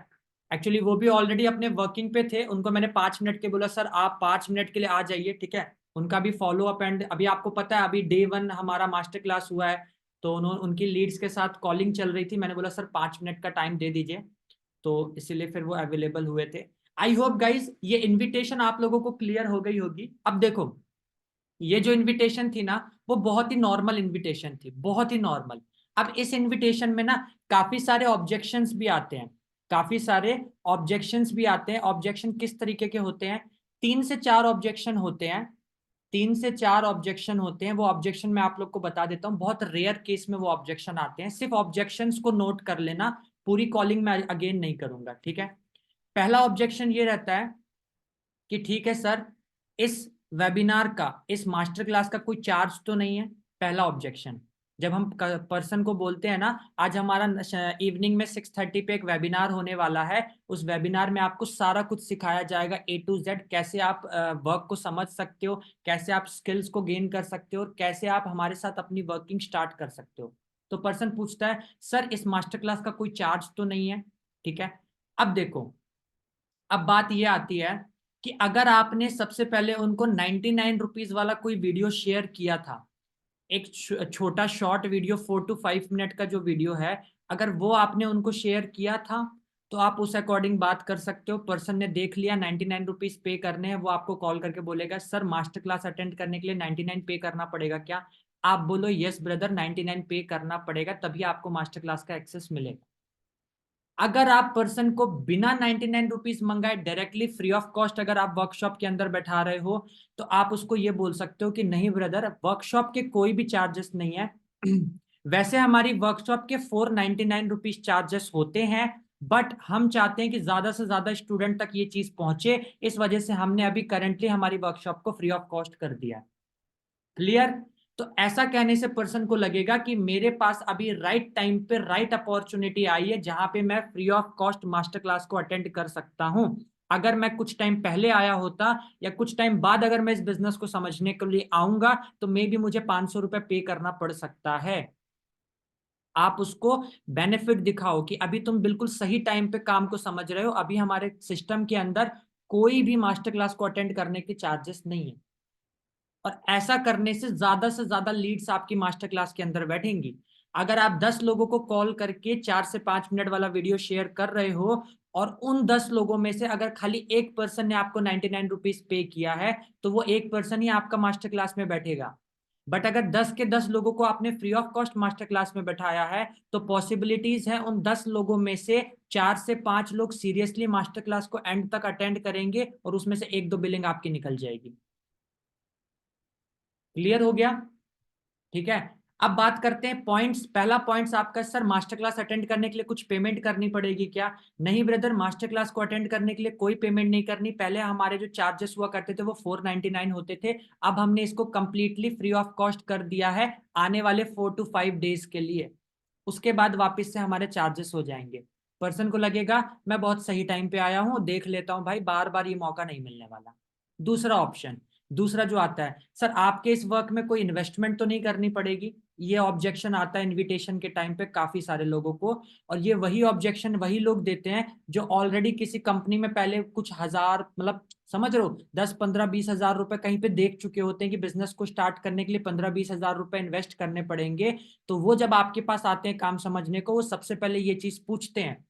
एक्चुअली वो भी ऑलरेडी अपने वर्किंग पे थे, उनको मैंने 5 मिनट के बोला सर आप 5 मिनट के लिए आ जाइए, ठीक है। उनका भी फॉलो अप, एंड अभी आपको पता है अभी डे 1 हमारा मास्टर क्लास हुआ है, तो उन्होंने उनकी लीड्स के साथ कॉलिंग चल रही थी, मैंने बोला सर 5 मिनट का टाइम दे दीजिए, तो इसीलिए फिर वो अवेलेबल हुए थे। आई होप गाइज ये इन्विटेशन आप लोगों को क्लियर हो गई होगी। अब देखो, ये जो इनविटेशन थी ना, वो बहुत ही नॉर्मल इनविटेशन थी, बहुत ही नॉर्मल। अब इस इनविटेशन में ना काफी सारे ऑब्जेक्शंस भी आते हैं, काफी सारे ऑब्जेक्शंस भी आते हैं। ऑब्जेक्शन किस तरीके के होते हैं? 3 से 4 ऑब्जेक्शन होते हैं, 3 से 4 ऑब्जेक्शन होते हैं। वो ऑब्जेक्शन मैं आप लोग को बता देता हूँ, बहुत रेयर केस में वो ऑब्जेक्शन आते हैं, सिर्फ ऑब्जेक्शंस को नोट कर लेना, पूरी कॉलिंग में अगेन नहीं करूंगा, ठीक है। पहला ऑब्जेक्शन ये रहता है कि ठीक है सर, इस वेबिनार का, इस मास्टर क्लास का कोई चार्ज तो नहीं है। पहला ऑब्जेक्शन, जब हम पर्सन को बोलते हैं ना आज हमारा इवनिंग में 6:30 पे एक वेबिनार होने वाला है, उस वेबिनार में आपको सारा कुछ सिखाया जाएगा A to Z, कैसे आप वर्क को समझ सकते हो, कैसे आप स्किल्स को गेन कर सकते हो, और कैसे आप हमारे साथ अपनी वर्किंग स्टार्ट कर सकते हो। तो पर्सन पूछता है सर इस मास्टर क्लास का कोई चार्ज तो नहीं है, ठीक है। अब देखो, अब बात ये आती है कि अगर आपने सबसे पहले उनको 99 रुपीज वाला कोई वीडियो शेयर किया था, एक छोटा शॉर्ट वीडियो 4 to 5 मिनट का जो वीडियो है, अगर वो आपने उनको शेयर किया था, तो आप उस अकॉर्डिंग बात कर सकते हो। पर्सन ने देख लिया 99 रुपीज पे करने हैं, वो आपको कॉल करके बोलेगा सर मास्टर क्लास अटेंड करने के लिए 99 पे करना पड़ेगा क्या? आप बोलो यस ब्रदर 99 पे करना पड़ेगा, तभी आपको मास्टर क्लास का एक्सेस मिलेगा। अगर आप पर्सन को बिना 99 रुपीज मंगाए डायरेक्टली फ्री ऑफ कॉस्ट अगर आप वर्कशॉप के अंदर बैठा रहे हो, तो आप उसको ये बोल सकते हो कि नहीं ब्रदर, वर्कशॉप के कोई भी चार्जेस नहीं है। वैसे हमारी वर्कशॉप के 499 रुपीज चार्जेस होते हैं, बट हम चाहते हैं कि ज्यादा से ज्यादा स्टूडेंट तक ये चीज पहुंचे, इस वजह से हमने अभी करंटली हमारी वर्कशॉप को फ्री ऑफ कॉस्ट कर दिया। क्लियर? तो ऐसा कहने से पर्सन को लगेगा कि मेरे पास अभी राइट टाइम पे राइट अपॉर्चुनिटी आई है, जहां पे मैं free of cost master class को अटेंड कर सकता हूं। अगर मैं कुछ टाइम पहले आया होता या कुछ टाइम बाद अगर मैं इस बिजनेस को समझने के लिए आऊंगा, तो मे भी मुझे 500 रुपये पे करना पड़ सकता है। आप उसको बेनिफिट दिखाओ कि अभी तुम बिल्कुल सही टाइम पे काम को समझ रहे हो, अभी हमारे सिस्टम के अंदर कोई भी मास्टर क्लास को अटेंड करने के चार्जेस नहीं है। और ऐसा करने से ज्यादा लीड्स आपकी मास्टर क्लास के अंदर बैठेंगी। अगर आप 10 लोगों को कॉल करके 4 से 5 मिनट वाला वीडियो शेयर कर रहे हो, और उन 10 लोगों में से अगर खाली एक पर्सन ने आपको 99 रुपीज पे किया है तो वो एक पर्सन ही आपका मास्टर क्लास में बैठेगा। बट अगर 10 के 10 लोगों को आपने free of cost master class में बैठाया है तो पॉसिबिलिटीज है उन 10 लोगों में से 4 से 5 लोग सीरियसली मास्टर क्लास को एंड तक अटेंड करेंगे और उसमें से एक दो बिलिंग आपकी निकल जाएगी। क्लियर हो गया? ठीक है। अब बात करते हैं पॉइंट्स। पहला पॉइंट्स आपका, सर मास्टर क्लास अटेंड करने के लिए कुछ पेमेंट करनी पड़ेगी क्या? नहीं ब्रदर, मास्टर क्लास को अटेंड करने के लिए कोई पेमेंट नहीं करनी। पहले हमारे जो चार्जेस हुआ करते थे वो 499 होते थे, अब हमने इसको कंप्लीटली फ्री ऑफ कॉस्ट कर दिया है आने वाले 4 to 5 डेज के लिए। उसके बाद वापस से हमारे चार्जेस हो जाएंगे। पर्सन को लगेगा मैं बहुत सही टाइम पे आया हूं, देख लेता हूं भाई, बार बार ये मौका नहीं मिलने वाला। दूसरा ऑप्शन, दूसरा जो आता है, सर आपके इस वर्क में कोई इन्वेस्टमेंट तो नहीं करनी पड़ेगी। ये ऑब्जेक्शन आता है इनविटेशन के टाइम पे काफी सारे लोगों को, और ये वही ऑब्जेक्शन वही लोग देते हैं जो ऑलरेडी किसी कंपनी में पहले कुछ हजार, मतलब समझ रहे हो, 10 15 20 हजार रुपए कहीं पे देख चुके होते हैं कि बिजनेस को स्टार्ट करने के लिए 15 20 हजार रुपए इन्वेस्ट करने पड़ेंगे। तो वो जब आपके पास आते हैं काम समझने को, वो सबसे पहले ये चीज पूछते हैं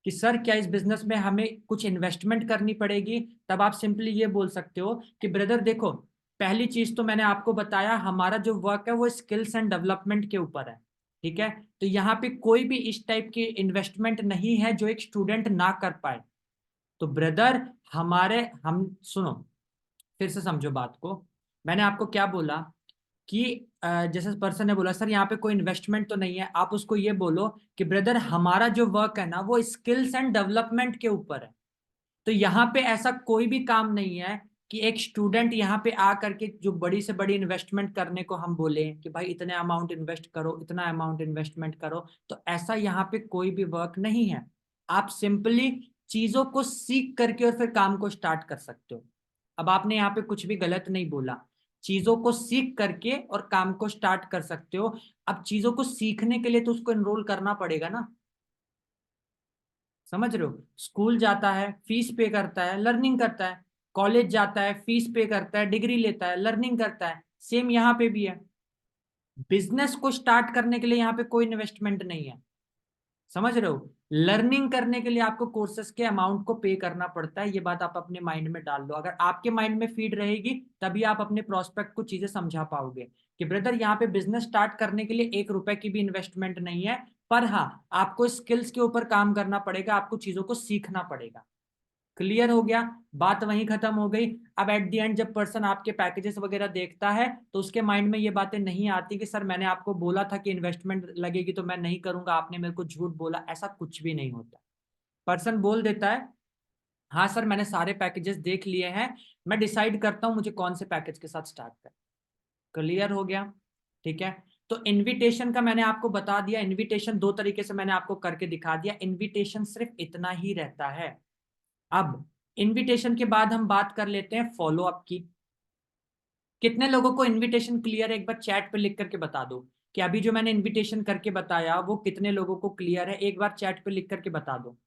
कि सर क्या इस बिजनेस में हमें कुछ इन्वेस्टमेंट करनी पड़ेगी? तब आप सिंपली ये बोल सकते हो कि ब्रदर देखो, पहली चीज तो मैंने आपको बताया हमारा जो वर्क है वो स्किल्स एंड डेवलपमेंट के ऊपर है। ठीक है, तो यहाँ पे कोई भी इस टाइप की इन्वेस्टमेंट नहीं है जो एक स्टूडेंट ना कर पाए। तो ब्रदर हमारे, हम सुनो, फिर से समझो बात को। मैंने आपको क्या बोला कि जैसे पर्सन ने बोला सर यहाँ पे कोई इन्वेस्टमेंट तो नहीं है, आप उसको ये बोलो कि ब्रदर हमारा जो वर्क है ना वो स्किल्स एंड डेवलपमेंट के ऊपर है। तो यहाँ पे ऐसा कोई भी काम नहीं है कि एक स्टूडेंट यहाँ पे आ करके जो बड़ी से बड़ी इन्वेस्टमेंट करने को हम बोले कि भाई इतने अमाउंट इन्वेस्ट करो, इतना अमाउंट इन्वेस्टमेंट करो। तो ऐसा यहाँ पे कोई भी वर्क नहीं है। आप सिंपली चीजों को सीख करके और फिर काम को स्टार्ट कर सकते हो। अब आपने यहाँ पे कुछ भी गलत नहीं बोला, चीजों को सीख करके और काम को स्टार्ट कर सकते हो। अब चीजों को सीखने के लिए तो उसको एनरोल करना पड़ेगा ना। समझ रहे हो? स्कूल जाता है, फीस पे करता है, लर्निंग करता है। कॉलेज जाता है, फीस पे करता है, डिग्री लेता है, लर्निंग करता है। सेम यहाँ पे भी है। बिजनेस को स्टार्ट करने के लिए यहाँ पे कोई इन्वेस्टमेंट नहीं है। समझ रहे हो? लर्निंग करने के लिए आपको कोर्सेस के अमाउंट को पे करना पड़ता है। ये बात आप अपने माइंड में डाल लो, अगर आपके माइंड में फीड रहेगी तभी आप अपने प्रोस्पेक्ट को चीजें समझा पाओगे कि ब्रदर यहाँ पे बिजनेस स्टार्ट करने के लिए 1 रुपए की भी इन्वेस्टमेंट नहीं है। पर हाँ, आपको स्किल्स के ऊपर काम करना पड़ेगा, आपको चीजों को सीखना पड़ेगा। क्लियर हो गया? बात वहीं खत्म हो गई। अब एट द एंड जब पर्सन आपके पैकेजेस वगैरह देखता है तो उसके माइंड में ये बातें नहीं आती कि सर मैंने आपको बोला था कि इन्वेस्टमेंट लगेगी तो मैं नहीं करूंगा, आपने मेरे को झूठ बोला। ऐसा कुछ भी नहीं होता। पर्सन बोल देता है हाँ सर मैंने सारे पैकेजेस देख लिए हैं, मैं डिसाइड करता हूँ मुझे कौन से पैकेज के साथ स्टार्ट करना। क्लियर हो गया? ठीक है। तो इनविटेशन का मैंने आपको बता दिया, इनविटेशन 2 तरीके से मैंने आपको करके दिखा दिया। इनविटेशन सिर्फ इतना ही रहता है। अब इनविटेशन के बाद हम बात कर लेते हैं फॉलो अप की। कितने लोगों को इनविटेशन क्लियर है? एक बार चैट पे लिख करके बता दो कि अभी जो मैंने इनविटेशन करके बताया वो कितने लोगों को क्लियर है। एक बार चैट पे लिख करके बता दो।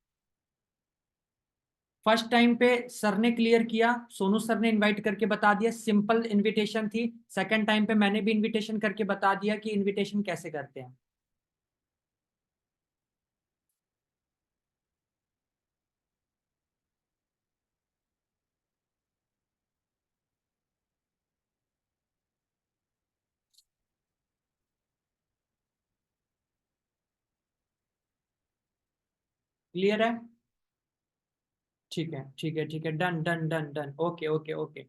फर्स्ट टाइम पे सर ने क्लियर किया, सोनू सर ने इनवाइट करके बता दिया, सिंपल इनविटेशन थी। सेकंड टाइम पे मैंने भी इनविटेशन करके बता दिया कि इनविटेशन कैसे करते हैं। क्लियर है? ठीक है ठीक है ठीक है, done done done done, okay okay okay.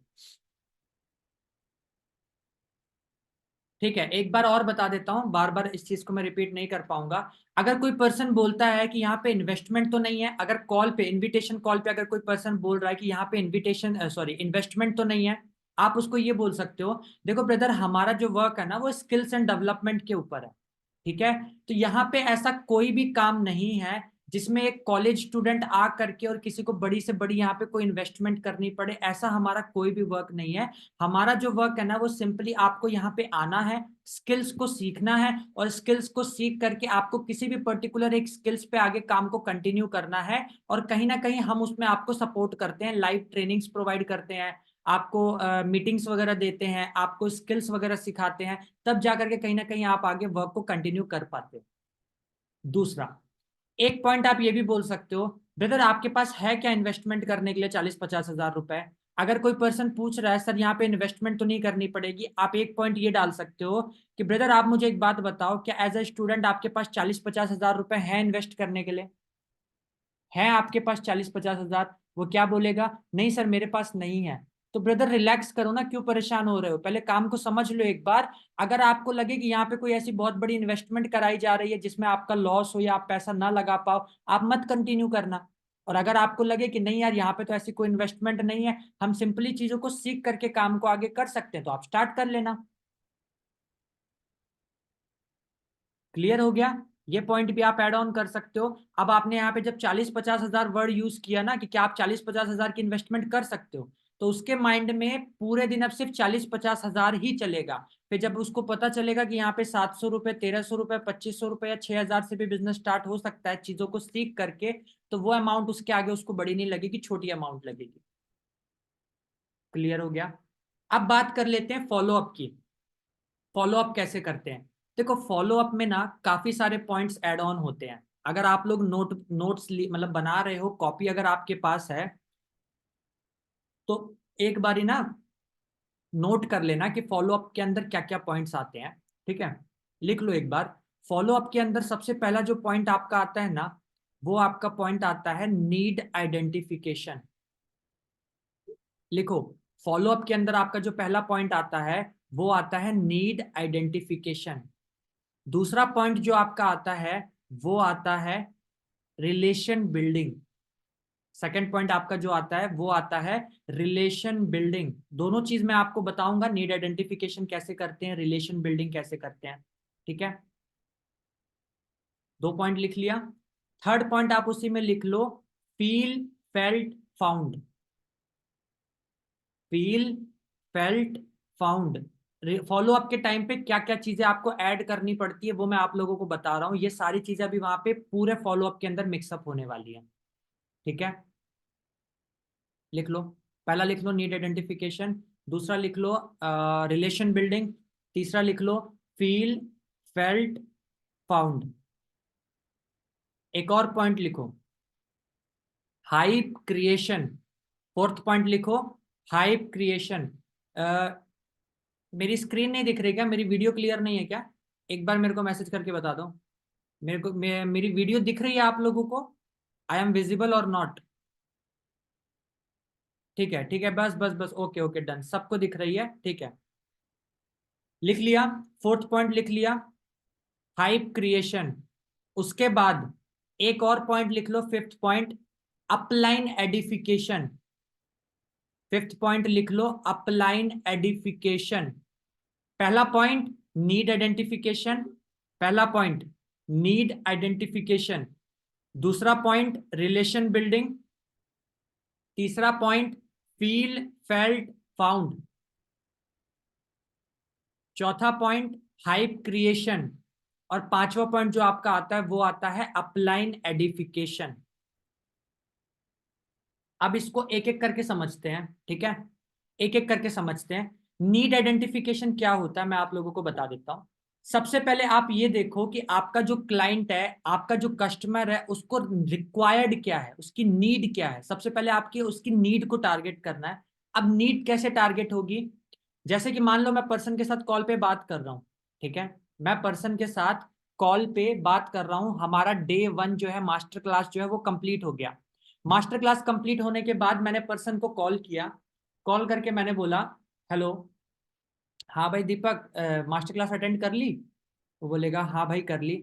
ठीक है, एक बार और बता देता हूँ, बार बार इस चीज को मैं रिपीट नहीं कर पाऊंगा। अगर कोई पर्सन बोलता है कि यहाँ पे इन्वेस्टमेंट तो नहीं है, अगर कॉल पे, इनविटेशन कॉल पे अगर कोई पर्सन बोल रहा है कि यहाँ पे इनविटेशन सॉरी इन्वेस्टमेंट तो नहीं है, आप उसको ये बोल सकते हो देखो ब्रदर हमारा जो वर्क है ना वो स्किल्स एंड डेवलपमेंट के ऊपर है। ठीक है, तो यहाँ पे ऐसा कोई भी काम नहीं है जिसमें एक कॉलेज स्टूडेंट आ करके और किसी को बड़ी से बड़ी यहाँ पे कोई इन्वेस्टमेंट करनी पड़े। ऐसा हमारा कोई भी वर्क नहीं है। हमारा जो वर्क है ना वो सिंपली आपको यहाँ पे आना है, स्किल्स को सीखना है, और स्किल्स को सीख करके आपको किसी भी पर्टिकुलर एक स्किल्स पे आगे काम को कंटिन्यू करना है। और कहीं ना कहीं हम उसमें आपको सपोर्ट करते हैं, लाइव ट्रेनिंग्स प्रोवाइड करते हैं, आपको मीटिंग्स वगैरह देते हैं, आपको स्किल्स वगैरह सिखाते हैं, तब जाकर के कहीं ना कहीं आप आगे वर्क को कंटिन्यू कर पाते हो। दूसरा, एक पॉइंट आप ये भी बोल सकते हो ब्रदर आपके पास है क्या इन्वेस्टमेंट करने के लिए 40-50 हज़ार रुपए? अगर कोई पर्सन पूछ रहा है सर यहाँ पे इन्वेस्टमेंट तो नहीं करनी पड़ेगी, आप एक पॉइंट ये डाल सकते हो कि ब्रदर आप मुझे एक बात बताओ, क्या एज अ स्टूडेंट आपके पास 40-50 हज़ार रुपए हैं इन्वेस्ट करने के लिए? है आपके पास 40-50 हज़ार? वो क्या बोलेगा, नहीं सर मेरे पास नहीं है। तो ब्रदर रिलैक्स करो ना, क्यों परेशान हो रहे हो, पहले काम को समझ लो एक बार। अगर आपको लगे कि यहाँ पे कोई ऐसी बहुत बड़ी इन्वेस्टमेंट कराई जा रही है जिसमें आपका लॉस हो या आप पैसा ना लगा पाओ, आप मत कंटिन्यू करना। और अगर आपको लगे कि नहीं यार यहाँ पे तो ऐसी कोई इन्वेस्टमेंट नहीं है, हम सिंपली चीजों को सीख करके काम को आगे कर सकते हैं, तो आप स्टार्ट कर लेना। क्लियर हो गया? ये पॉइंट भी आप ऐड ऑन कर सकते हो। अब आपने यहाँ पे जब 40-50 हज़ार वर्ड यूज किया ना कि क्या आप 40-50 हज़ार की इन्वेस्टमेंट कर सकते हो, तो उसके माइंड में पूरे दिन अब सिर्फ 40-50 हज़ार ही चलेगा। फिर जब उसको पता चलेगा कि यहाँ पे 700 रुपए, 1300 रुपए, 2500 रुपए या 6 हज़ार से भी बिजनेस स्टार्ट हो सकता है चीजों को सीख करके, तो वो अमाउंट उसके आगे उसको बड़ी नहीं लगेगी, छोटी अमाउंट लगेगी। क्लियर हो गया? अब बात कर लेते हैं फॉलो अप की। फॉलो अप कैसे करते हैं? देखो फॉलो अप में ना काफी सारे पॉइंट्स ऐड ऑन होते हैं। अगर आप लोग नोट्स मतलब बना रहे हो, कॉपी अगर आपके पास है, तो एक बारी ना नोट कर लेना कि फॉलो अप के अंदर क्या क्या पॉइंट्स आते हैं। ठीक है, लिख लो एक बार। फॉलो अप के अंदर सबसे पहला जो पॉइंट आपका आता है ना, वो आपका पॉइंट आता है नीड आइडेंटिफिकेशन। लिखो, फॉलो अप के अंदर आपका जो पहला पॉइंट आता है वो आता है नीड आइडेंटिफिकेशन। दूसरा पॉइंट जो आपका आता है वो आता है रिलेशन बिल्डिंग। सेकंड पॉइंट आपका जो आता है वो आता है रिलेशन बिल्डिंग। दोनों चीज मैं आपको बताऊंगा, नीड आइडेंटिफिकेशन कैसे करते हैं, रिलेशन बिल्डिंग कैसे करते हैं। ठीक है, दो पॉइंट लिख लिया। थर्ड पॉइंट आप उसी में लिख लो, feel, felt, found. Feel, felt, found. Follow up के टाइम पे क्या क्या चीजें आपको ऐड करनी पड़ती है वो मैं आप लोगों को बता रहा हूँ। ये सारी चीजें अभी वहां पे पूरे फॉलो अप के अंदर मिक्सअप होने वाली है। ठीक है, लिख लो। पहला लिख लो नीड आइडेंटिफिकेशन, दूसरा लिख लो रिलेशन बिल्डिंग, तीसरा लिख लो फील, फेल्ट, फाउंड। एक और पॉइंट लिखो, हाइप क्रिएशन। फोर्थ पॉइंट लिखो, हाइप क्रिएशन। मेरी स्क्रीन नहीं दिख रही क्या, मेरी वीडियो क्लियर नहीं है क्या? एक बार मेरे को मैसेज करके बता दो। मेरे को मेरी वीडियो दिख रही है आप लोगों को? आई एम विजिबल और नॉट? ठीक है ठीक है, बस बस बस, ओके ओके डन, सबको दिख रही है, ठीक है। लिख लिया, फोर्थ पॉइंट लिख लिया, हाइप क्रिएशन। उसके बाद एक और पॉइंट लिख लो, fifth point, upline edification. Fifth point लिख लो, अपलाइन एडिफिकेशन। पहला पॉइंट नीड आइडेंटिफिकेशन, पहला पॉइंट नीड आइडेंटिफिकेशन, दूसरा पॉइंट रिलेशन बिल्डिंग, तीसरा पॉइंट फील, फेल्ट, फाउंड, चौथा पॉइंट हाइप क्रिएशन, और पांचवा पॉइंट जो आपका आता है वो आता है अपलाइन एडिफिकेशन। अब इसको एक एक करके समझते हैं, ठीक है, एक एक करके समझते हैं। नीड आइडेंटिफिकेशन क्या होता है मैं आप लोगों को बता देता हूं। सबसे पहले आप ये देखो कि आपका जो क्लाइंट है, आपका जो कस्टमर है, उसको रिक्वायर्ड क्या है, उसकी नीड क्या है। सबसे पहले आपकी उसकी नीड को टारगेट करना है। अब नीड कैसे टारगेट होगी? जैसे कि मान लो मैं पर्सन के साथ कॉल पे बात कर रहा हूँ, ठीक है, मैं पर्सन के साथ कॉल पे बात कर रहा हूँ, हमारा डे वन जो है मास्टर क्लास जो है वो कंप्लीट हो गया। मास्टर क्लास कंप्लीट होने के बाद मैंने पर्सन को कॉल किया, कॉल करके मैंने बोला, हेलो, हाँ भाई दीपक, मास्टर क्लास अटेंड कर ली? वो बोलेगा हाँ भाई कर ली।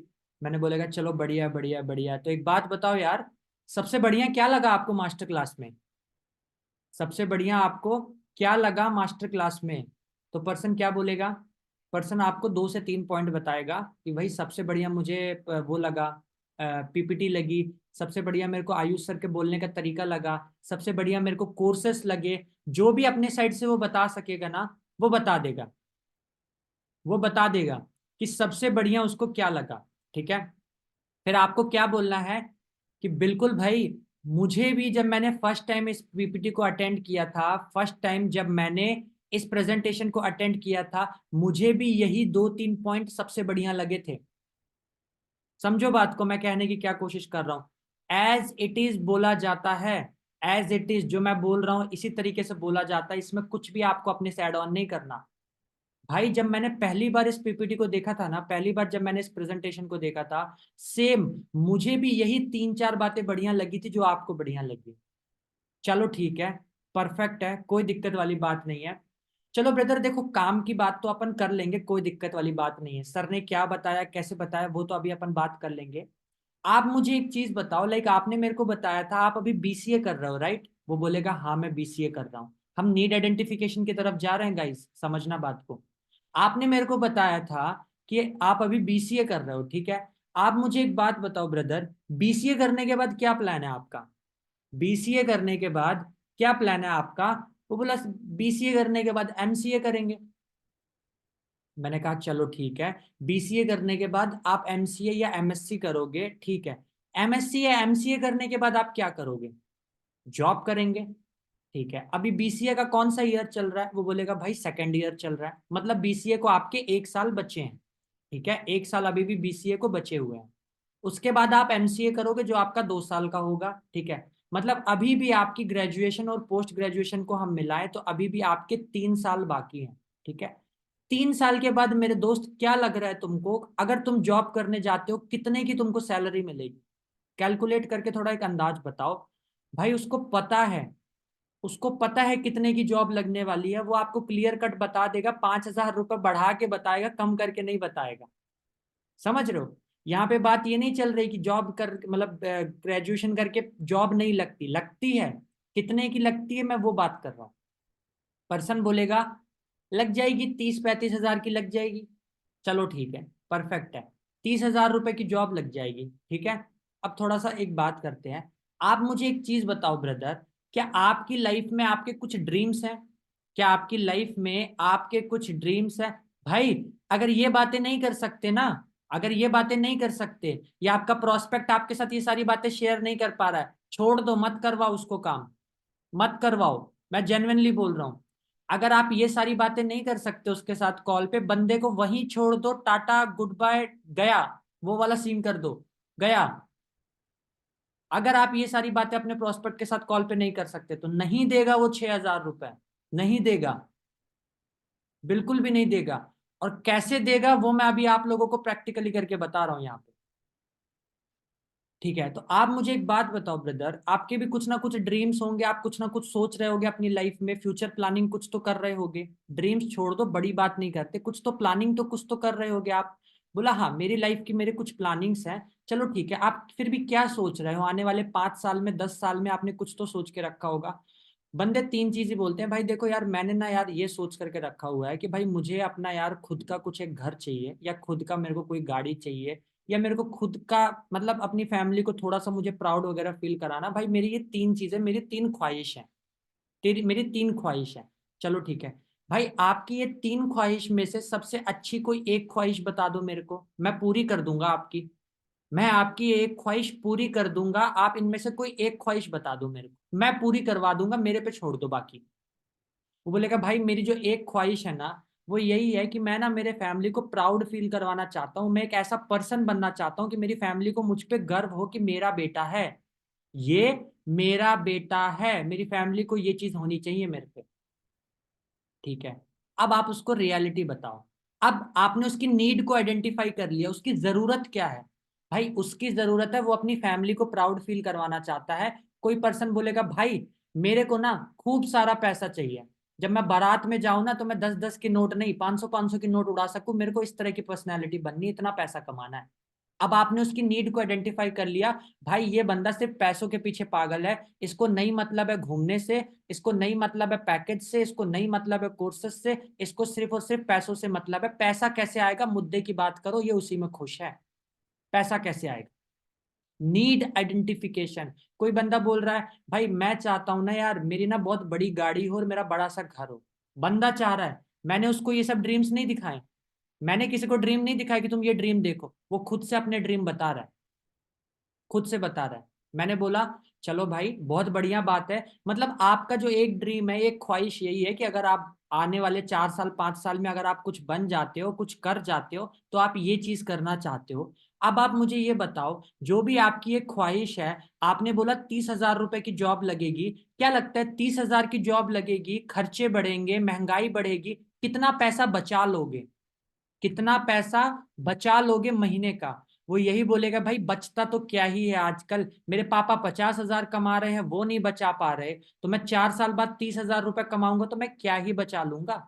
मैंने बोलेगा चलो बढ़िया बढ़िया बढ़िया, तो एक बात बताओ यार, सबसे बढ़िया क्या लगा आपको मास्टर क्लास में? सबसे बढ़िया आपको क्या लगा मास्टर क्लास में? तो पर्सन क्या बोलेगा? पर्सन आपको 2 से 3 पॉइंट बताएगा कि भाई सबसे बढ़िया मुझे वो लगा, पीपीटी लगी, सबसे बढ़िया मेरे को आयुष सर के बोलने का तरीका लगा, सबसे बढ़िया मेरे को कोर्सेस लगे। जो भी अपने साइड से वो बता सकेगा ना, वो बता देगा, वो बता देगा कि सबसे बढ़िया उसको क्या लगा। ठीक है, फिर आपको क्या बोलना है कि बिल्कुल भाई, मुझे भी जब मैंने फर्स्ट टाइम इस पीपीटी को अटेंड किया था, फर्स्ट टाइम जब मैंने इस प्रेजेंटेशन को अटेंड किया था, मुझे भी यही 2-3 पॉइंट सबसे बढ़िया लगे थे। समझो बात को मैं कहने की क्या कोशिश कर रहा हूं। एज इट इज बोला जाता है। एज इट इज जो मैं बोल रहा हूं इसी तरीके से बोला जाता है, इसमें कुछ भी आपको अपने से ऐड ऑन नहीं करना। भाई जब मैंने पहली बार इस पीपीटी को देखा था ना, पहली बार जब मैंने इस प्रेजेंटेशन को देखा था, सेम मुझे भी यही तीन चार बातें बढ़िया लगी थी जो आपको बढ़िया लगी। चलो ठीक है, परफेक्ट है, कोई दिक्कत वाली बात नहीं है। चलो ब्रदर देखो, काम की बात तो अपन कर लेंगे, कोई दिक्कत वाली बात नहीं है। सर ने क्या बताया कैसे बताया वो तो अभी अपन बात कर लेंगे। आप मुझे एक चीज बताओ, लाइक आपने मेरे को बताया था आप अभी बीसीए कर रहे हो, राइट? वो बोलेगा हाँ मैं बीसीए कर रहा हूँ। हम नीड आइडेंटिफिकेशन की तरफ जा रहे हैं गाइस, समझना बात को। आपने मेरे को बताया था कि आप अभी बीसीए कर रहे हो, ठीक है। आप मुझे एक बात बताओ ब्रदर, बीसीए करने के बाद क्या प्लान है आपका? बीसीए करने के बाद क्या प्लान है आपका? वो बोला बीसीए करने के बाद एमसीए करेंगे। मैंने कहा चलो ठीक है, बीसीए करने के बाद आप एमसीए या एमएससी करोगे, ठीक है। एमएससी या एमसीए करने के बाद आप क्या करोगे? जॉब करेंगे, ठीक है। अभी बीसीए का कौन सा ईयर चल रहा है? वो बोलेगा भाई सेकंड ईयर चल रहा है, मतलब बीसीए को आपके एक साल बचे हैं, ठीक है। एक साल अभी भी बीसीए को बचे हुए हैं। उसके बाद आप एमसीए करोगे जो आपका 2 साल का होगा, ठीक है। मतलब अभी भी आपकी ग्रेजुएशन और पोस्ट ग्रेजुएशन को हम मिलाएं तो अभी भी आपके 3 साल बाकी हैं, ठीक है। 3 साल के बाद मेरे दोस्त क्या लग रहा है तुमको, अगर तुम जॉब करने जाते हो कितने की तुमको सैलरी मिलेगी? कैलकुलेट करके थोड़ा एक अंदाज बताओ। भाई उसको पता है कितने की जॉब लगने वाली है, वो आपको क्लियर कट बता देगा, 5,000 रुपये बढ़ा के बताएगा, कम करके नहीं बताएगा। समझ रहे हो? यहाँ पे बात ये नहीं चल रही कि जॉब कर मतलब ग्रेजुएशन करके जॉब नहीं लगती, लगती है। कितने की लगती है मैं वो बात कर रहा हूँ। पर्सन बोलेगा लग जाएगी 30-35 हजार की लग जाएगी। चलो ठीक है, परफेक्ट है। 30,000 रुपए की जॉब लग जाएगी, ठीक है। अब थोड़ा सा एक बात करते हैं। आप मुझे एक चीज बताओ ब्रदर, क्या आपकी लाइफ में आपके कुछ ड्रीम्स हैं? क्या आपकी लाइफ में आपके कुछ ड्रीम्स हैं? भाई अगर ये बातें नहीं कर सकते ना, अगर ये बातें नहीं कर सकते या आपका प्रोस्पेक्ट आपके साथ ये सारी बातें शेयर नहीं कर पा रहा है, छोड़ दो, मत करवाओ उसको काम, मत करवाओ। मैं जेन्युइनली बोल रहा हूं। अगर आप ये सारी बातें नहीं कर सकते उसके साथ कॉल पे, बंदे को वहीं छोड़ दो, टाटा गुड बाय, गया, वो वाला सीन कर दो, गया। अगर आप ये सारी बातें अपने प्रोस्पेक्ट के साथ कॉल पे नहीं कर सकते तो नहीं देगा वो 6,000 रुपए, नहीं देगा, बिल्कुल भी नहीं देगा। और कैसे देगा वो मैं अभी आप लोगों को प्रैक्टिकली करके बता रहा हूं यहाँ पे, ठीक है। तो आप मुझे एक बात बताओ ब्रदर, आपके भी कुछ ना कुछ ड्रीम्स होंगे, आप कुछ ना कुछ सोच रहे होगे अपनी लाइफ में, फ्यूचर प्लानिंग कुछ तो कर रहे होगे। ड्रीम्स छोड़ दो, बड़ी बात नहीं करते, कुछ तो प्लानिंग तो कुछ तो कर रहे होगे आप। बोला हाँ मेरी लाइफ की मेरे कुछ प्लानिंग्स हैं। चलो ठीक है, आप फिर भी क्या सोच रहे हो आने वाले 5 साल में, 10 साल में? आपने कुछ तो सोच के रखा होगा। बंदे तीन चीजें बोलते हैं, भाई देखो यार मैंने ना यार ये सोच करके रखा हुआ है कि भाई मुझे अपना यार खुद का कुछ एक घर चाहिए, या खुद का मेरे को कोई गाड़ी चाहिए, या मेरे को खुद का मतलब अपनी फैमिली को थोड़ा सा मुझे प्राउड वगैरह फील कराना। भाई मेरी ये तीन चीजें, मेरी तीन ख्वाहिश है, तेरी मेरी तीन ख्वाहिश है। चलो ठीक है, भाई आपकी ये तीन ख्वाहिश में से सबसे अच्छी कोई एक ख्वाहिश बता दो मेरे को, मैं पूरी कर दूंगा आपकी। मैं आपकी एक ख्वाहिश पूरी कर दूंगा, आप इनमें से कोई एक ख्वाहिश बता दो मेरे को, मैं पूरी करवा दूंगा, मेरे पे छोड़ दो बाकी। वो बोलेगा भाई मेरी जो एक ख्वाहिश है ना, वो यही है कि मैं ना मेरे फैमिली को प्राउड फील करवाना चाहता हूँ, मैं एक ऐसा पर्सन बनना चाहता हूँ कि मेरी फैमिली को मुझ पे गर्व हो कि मेरा बेटा है, ये मेरा बेटा है, मेरी फैमिली को ये चीज होनी चाहिए मेरे पे, ठीक है। अब आप उसको रियलिटी बताओ। अब आपने उसकी नीड को आइडेंटिफाई कर लिया, उसकी जरूरत क्या है? भाई उसकी जरूरत है वो अपनी फैमिली को प्राउड फील करवाना चाहता है। कोई पर्सन बोलेगा भाई मेरे को ना खूब सारा पैसा चाहिए, जब मैं बारात में जाऊं ना तो मैं 10-10 की नोट नहीं, 500-500 की नोट उड़ा सकूं, मेरे को इस तरह की पर्सनैलिटी बननी है, इतना पैसा कमाना है। अब आपने उसकी नीड को आइडेंटिफाई कर लिया। भाई ये बंदा सिर्फ पैसों के पीछे पागल है, इसको नहीं मतलब है घूमने से, इसको नहीं मतलब है पैकेज से, इसको नहीं मतलब है कोर्सेस से, इसको सिर्फ और सिर्फ पैसों से मतलब है। पैसा कैसे आएगा, मुद्दे की बात करो, ये उसी में खुश है। पैसा कैसे आएगा? Need identification. कोई बंदा बोल रहा है भाई मैं चाहता हूं ना यार मेरी ना बहुत बड़ी गाड़ी हो और मेरा बड़ा सा घर हो, बंदा चाह रहा है, मैंने उसको ये सब ड्रीम्स नहीं दिखाए, मैंने किसी को ड्रीम नहीं दिखाया कि तुम ये ड्रीम देखो, वो खुद से अपने ड्रीम बता रहा है, खुद से बता रहा है। मैंने बोला चलो भाई बहुत बढ़िया बात है, मतलब आपका जो एक ड्रीम है, एक ख्वाहिश यही है कि अगर आप आने वाले 4 साल 5 साल में अगर आप कुछ बन जाते हो, कुछ कर जाते हो, तो आप ये चीज करना चाहते हो। अब आप मुझे ये बताओ, जो भी आपकी एक ख्वाहिश है, आपने बोला 30,000 रुपए की जॉब लगेगी, क्या लगता है 30,000 की जॉब लगेगी, खर्चे बढ़ेंगे, महंगाई बढ़ेगी, कितना पैसा बचा लोगे? कितना पैसा बचा लोगे महीने का? वो यही बोलेगा भाई बचता तो क्या ही है, आजकल मेरे पापा 50,000 कमा रहे हैं, वो नहीं बचा पा रहे, तो मैं 4 साल बाद 30,000 रुपए कमाऊंगा तो मैं क्या ही बचा लूंगा,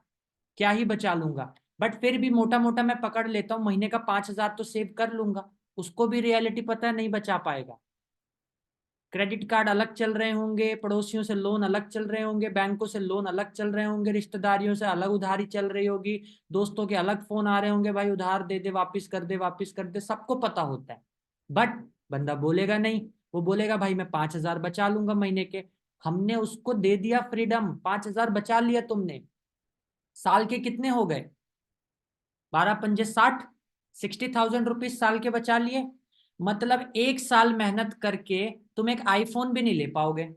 क्या ही बचा लूंगा। बट फिर भी मोटा मोटा मैं पकड़ लेता हूँ, महीने का 5,000 तो सेव कर लूंगा। उसको भी रियलिटी पता है नहीं बचा पाएगा। क्रेडिट कार्ड अलग चल रहे होंगे, पड़ोसियों से लोन अलग चल रहे होंगे, बैंकों से लोन अलग चल रहे होंगे, रिश्तेदारियों से अलग उधारी चल रही होगी, दोस्तों के अलग फोन आ रहे होंगे, भाई उधार दे दे, वापिस कर दे, वापिस कर दे, सबको पता होता है। बट बंदा बोलेगा नहीं, वो बोलेगा भाई मैं 5,000 बचा लूंगा महीने के। हमने उसको दे दिया फ्रीडम, 5,000 बचा लिया तुमने, साल के कितने हो गए? 12 पंजे 60, 60,000 रुपीज साल के बचा लिए। मतलब एक साल मेहनत करके तुम एक आईफोन भी नहीं ले पाओगे।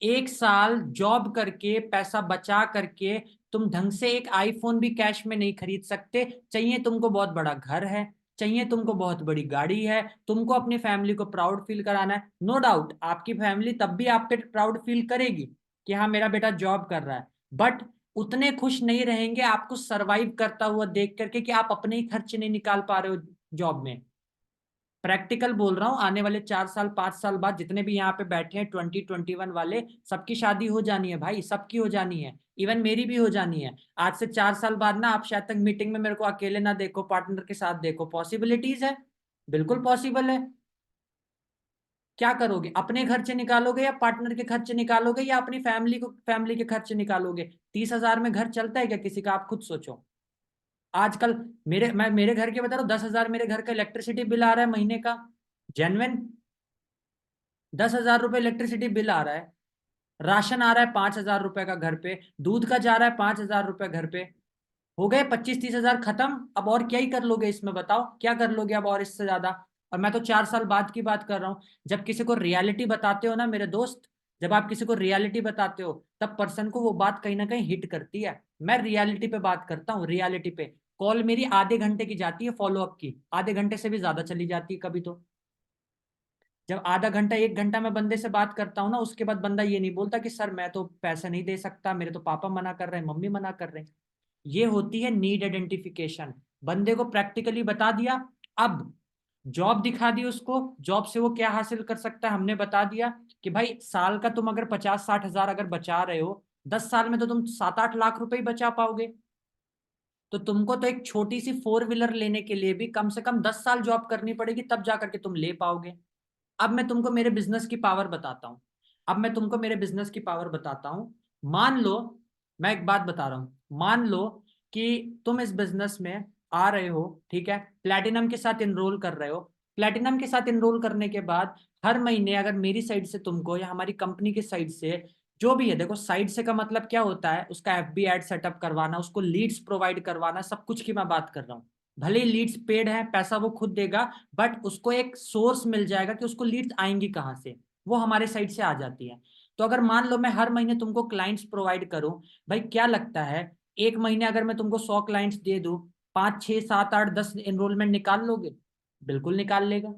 एक साल जॉब करके पैसा बचा करके तुम ढंग से एक आईफोन भी कैश में नहीं खरीद सकते। चाहिए तुमको बहुत बड़ा घर है, चाहिए तुमको बहुत बड़ी गाड़ी है, तुमको अपनी फैमिली को प्राउड फील कराना है, नो डाउट आपकी फैमिली तब भी आप पे प्राउड फील करेगी कि हाँ मेरा बेटा जॉब कर रहा है। बट उतने खुश नहीं रहेंगे आपको सरवाइव करता हुआ देख करके कि आप अपने ही खर्चे नहीं निकाल पा रहे हो जॉब में। प्रैक्टिकल बोल रहा हूँ, आने वाले 4 साल 5 साल बाद जितने भी यहाँ पे बैठे हैं 2021 वाले, सबकी शादी हो जानी है भाई, सबकी हो जानी है, इवन मेरी भी हो जानी है। आज से 4 साल बाद ना आप शायद तक मीटिंग में मेरे को अकेले ना देखो, पार्टनर के साथ देखो, पॉसिबिलिटीज है, बिल्कुल पॉसिबल है। क्या करोगे, अपने खर्चे निकालोगे या पार्टनर के खर्चे निकालोगे या अपनी फैमिली के खर्चे निकालोगे? 30,000 में घर चलता है क्या किसी का? आप खुद सोचो। आजकल मैं मेरे घर के बता रहा हूँ, 10,000 मेरे घर का इलेक्ट्रिसिटी बिल आ रहा है महीने का, जेन्युइन। 10,000 रुपये इलेक्ट्रिसिटी बिल आ रहा है। राशन आ रहा है 5,000 रुपए का घर पे, दूध का जा रहा है 5,000 रुपए घर पे। हो गए 25-30 हजार खत्म। अब और क्या ही कर लोगे इसमें, बताओ क्या कर लोगे अब और इससे ज्यादा? और मैं तो 4 साल बाद की बात कर रहा हूँ। जब किसी को रियलिटी बताते हो ना मेरे दोस्त, जब आप किसी को रियलिटी बताते हो तब पर्सन को वो बात कहीं ना कहीं हिट करती है। मैं रियलिटी पे बात करता हूँ, रियलिटी पे। कॉल मेरी आधे घंटे की जाती है, फॉलोअप की आधे घंटे से भी ज्यादा चली जाती है कभी तो। जब आधा घंटा 1 घंटा मैं बंदे से बात करता हूँ ना, उसके बाद बंदा ये नहीं बोलता कि सर मैं तो पैसे नहीं दे सकता, मेरे तो पापा मना कर रहे हैं, मम्मी मना कर रहे हैं। ये होती है नीड आइडेंटिफिकेशन। बंदे को प्रैक्टिकली बता दिया। अब जॉब दिखा दी उसको, जॉब से वो क्या हासिल कर सकता है हमने बता दिया कि भाई साल का तुम अगर 50-60 हजार अगर बचा रहे हो, 10 साल में तो तुम 7-8 लाख रुपए ही बचा पाओगे। तो तुमको तो एक छोटी सी 4 व्हीलर लेने के लिए भी कम से कम 10 साल जॉब करनी पड़ेगी, तब जा करके तुम ले पाओगे। अब मैं तुमको मेरे बिजनेस की पावर बताता हूँ। अब मैं तुमको मेरे बिजनेस की पावर बताता हूँ। मान लो, मैं एक बात बता रहा हूँ, मान लो कि तुम इस बिजनेस में आ रहे हो, ठीक है, प्लैटिनम के साथ एनरोल कर रहे हो। प्लैटिनम के साथ एनरोल करने के बाद हर महीने अगर मेरी साइड से तुमको या हमारी कंपनी की साइड से जो भी है, देखो साइड से का मतलब क्या होता है, उसका एफबी एड सेटअप करवाना, उसको लीड्स प्रोवाइड करवाना, सब कुछ की मैं बात कर रहा हूँ। भले ही लीड्स पेड है, पैसा वो खुद देगा, बट उसको एक सोर्स मिल जाएगा कि उसको लीड्स आएंगी कहाँ से, वो हमारे साइड से आ जाती है। तो अगर मान लो मैं हर महीने तुमको क्लाइंट्स प्रोवाइड करूं, भाई क्या लगता है एक महीने अगर मैं तुमको 100 क्लाइंट्स दे दूं, 5 6 7 8 10 एनरोलमेंट निकाल लोगे? बिल्कुल निकाल लेगा।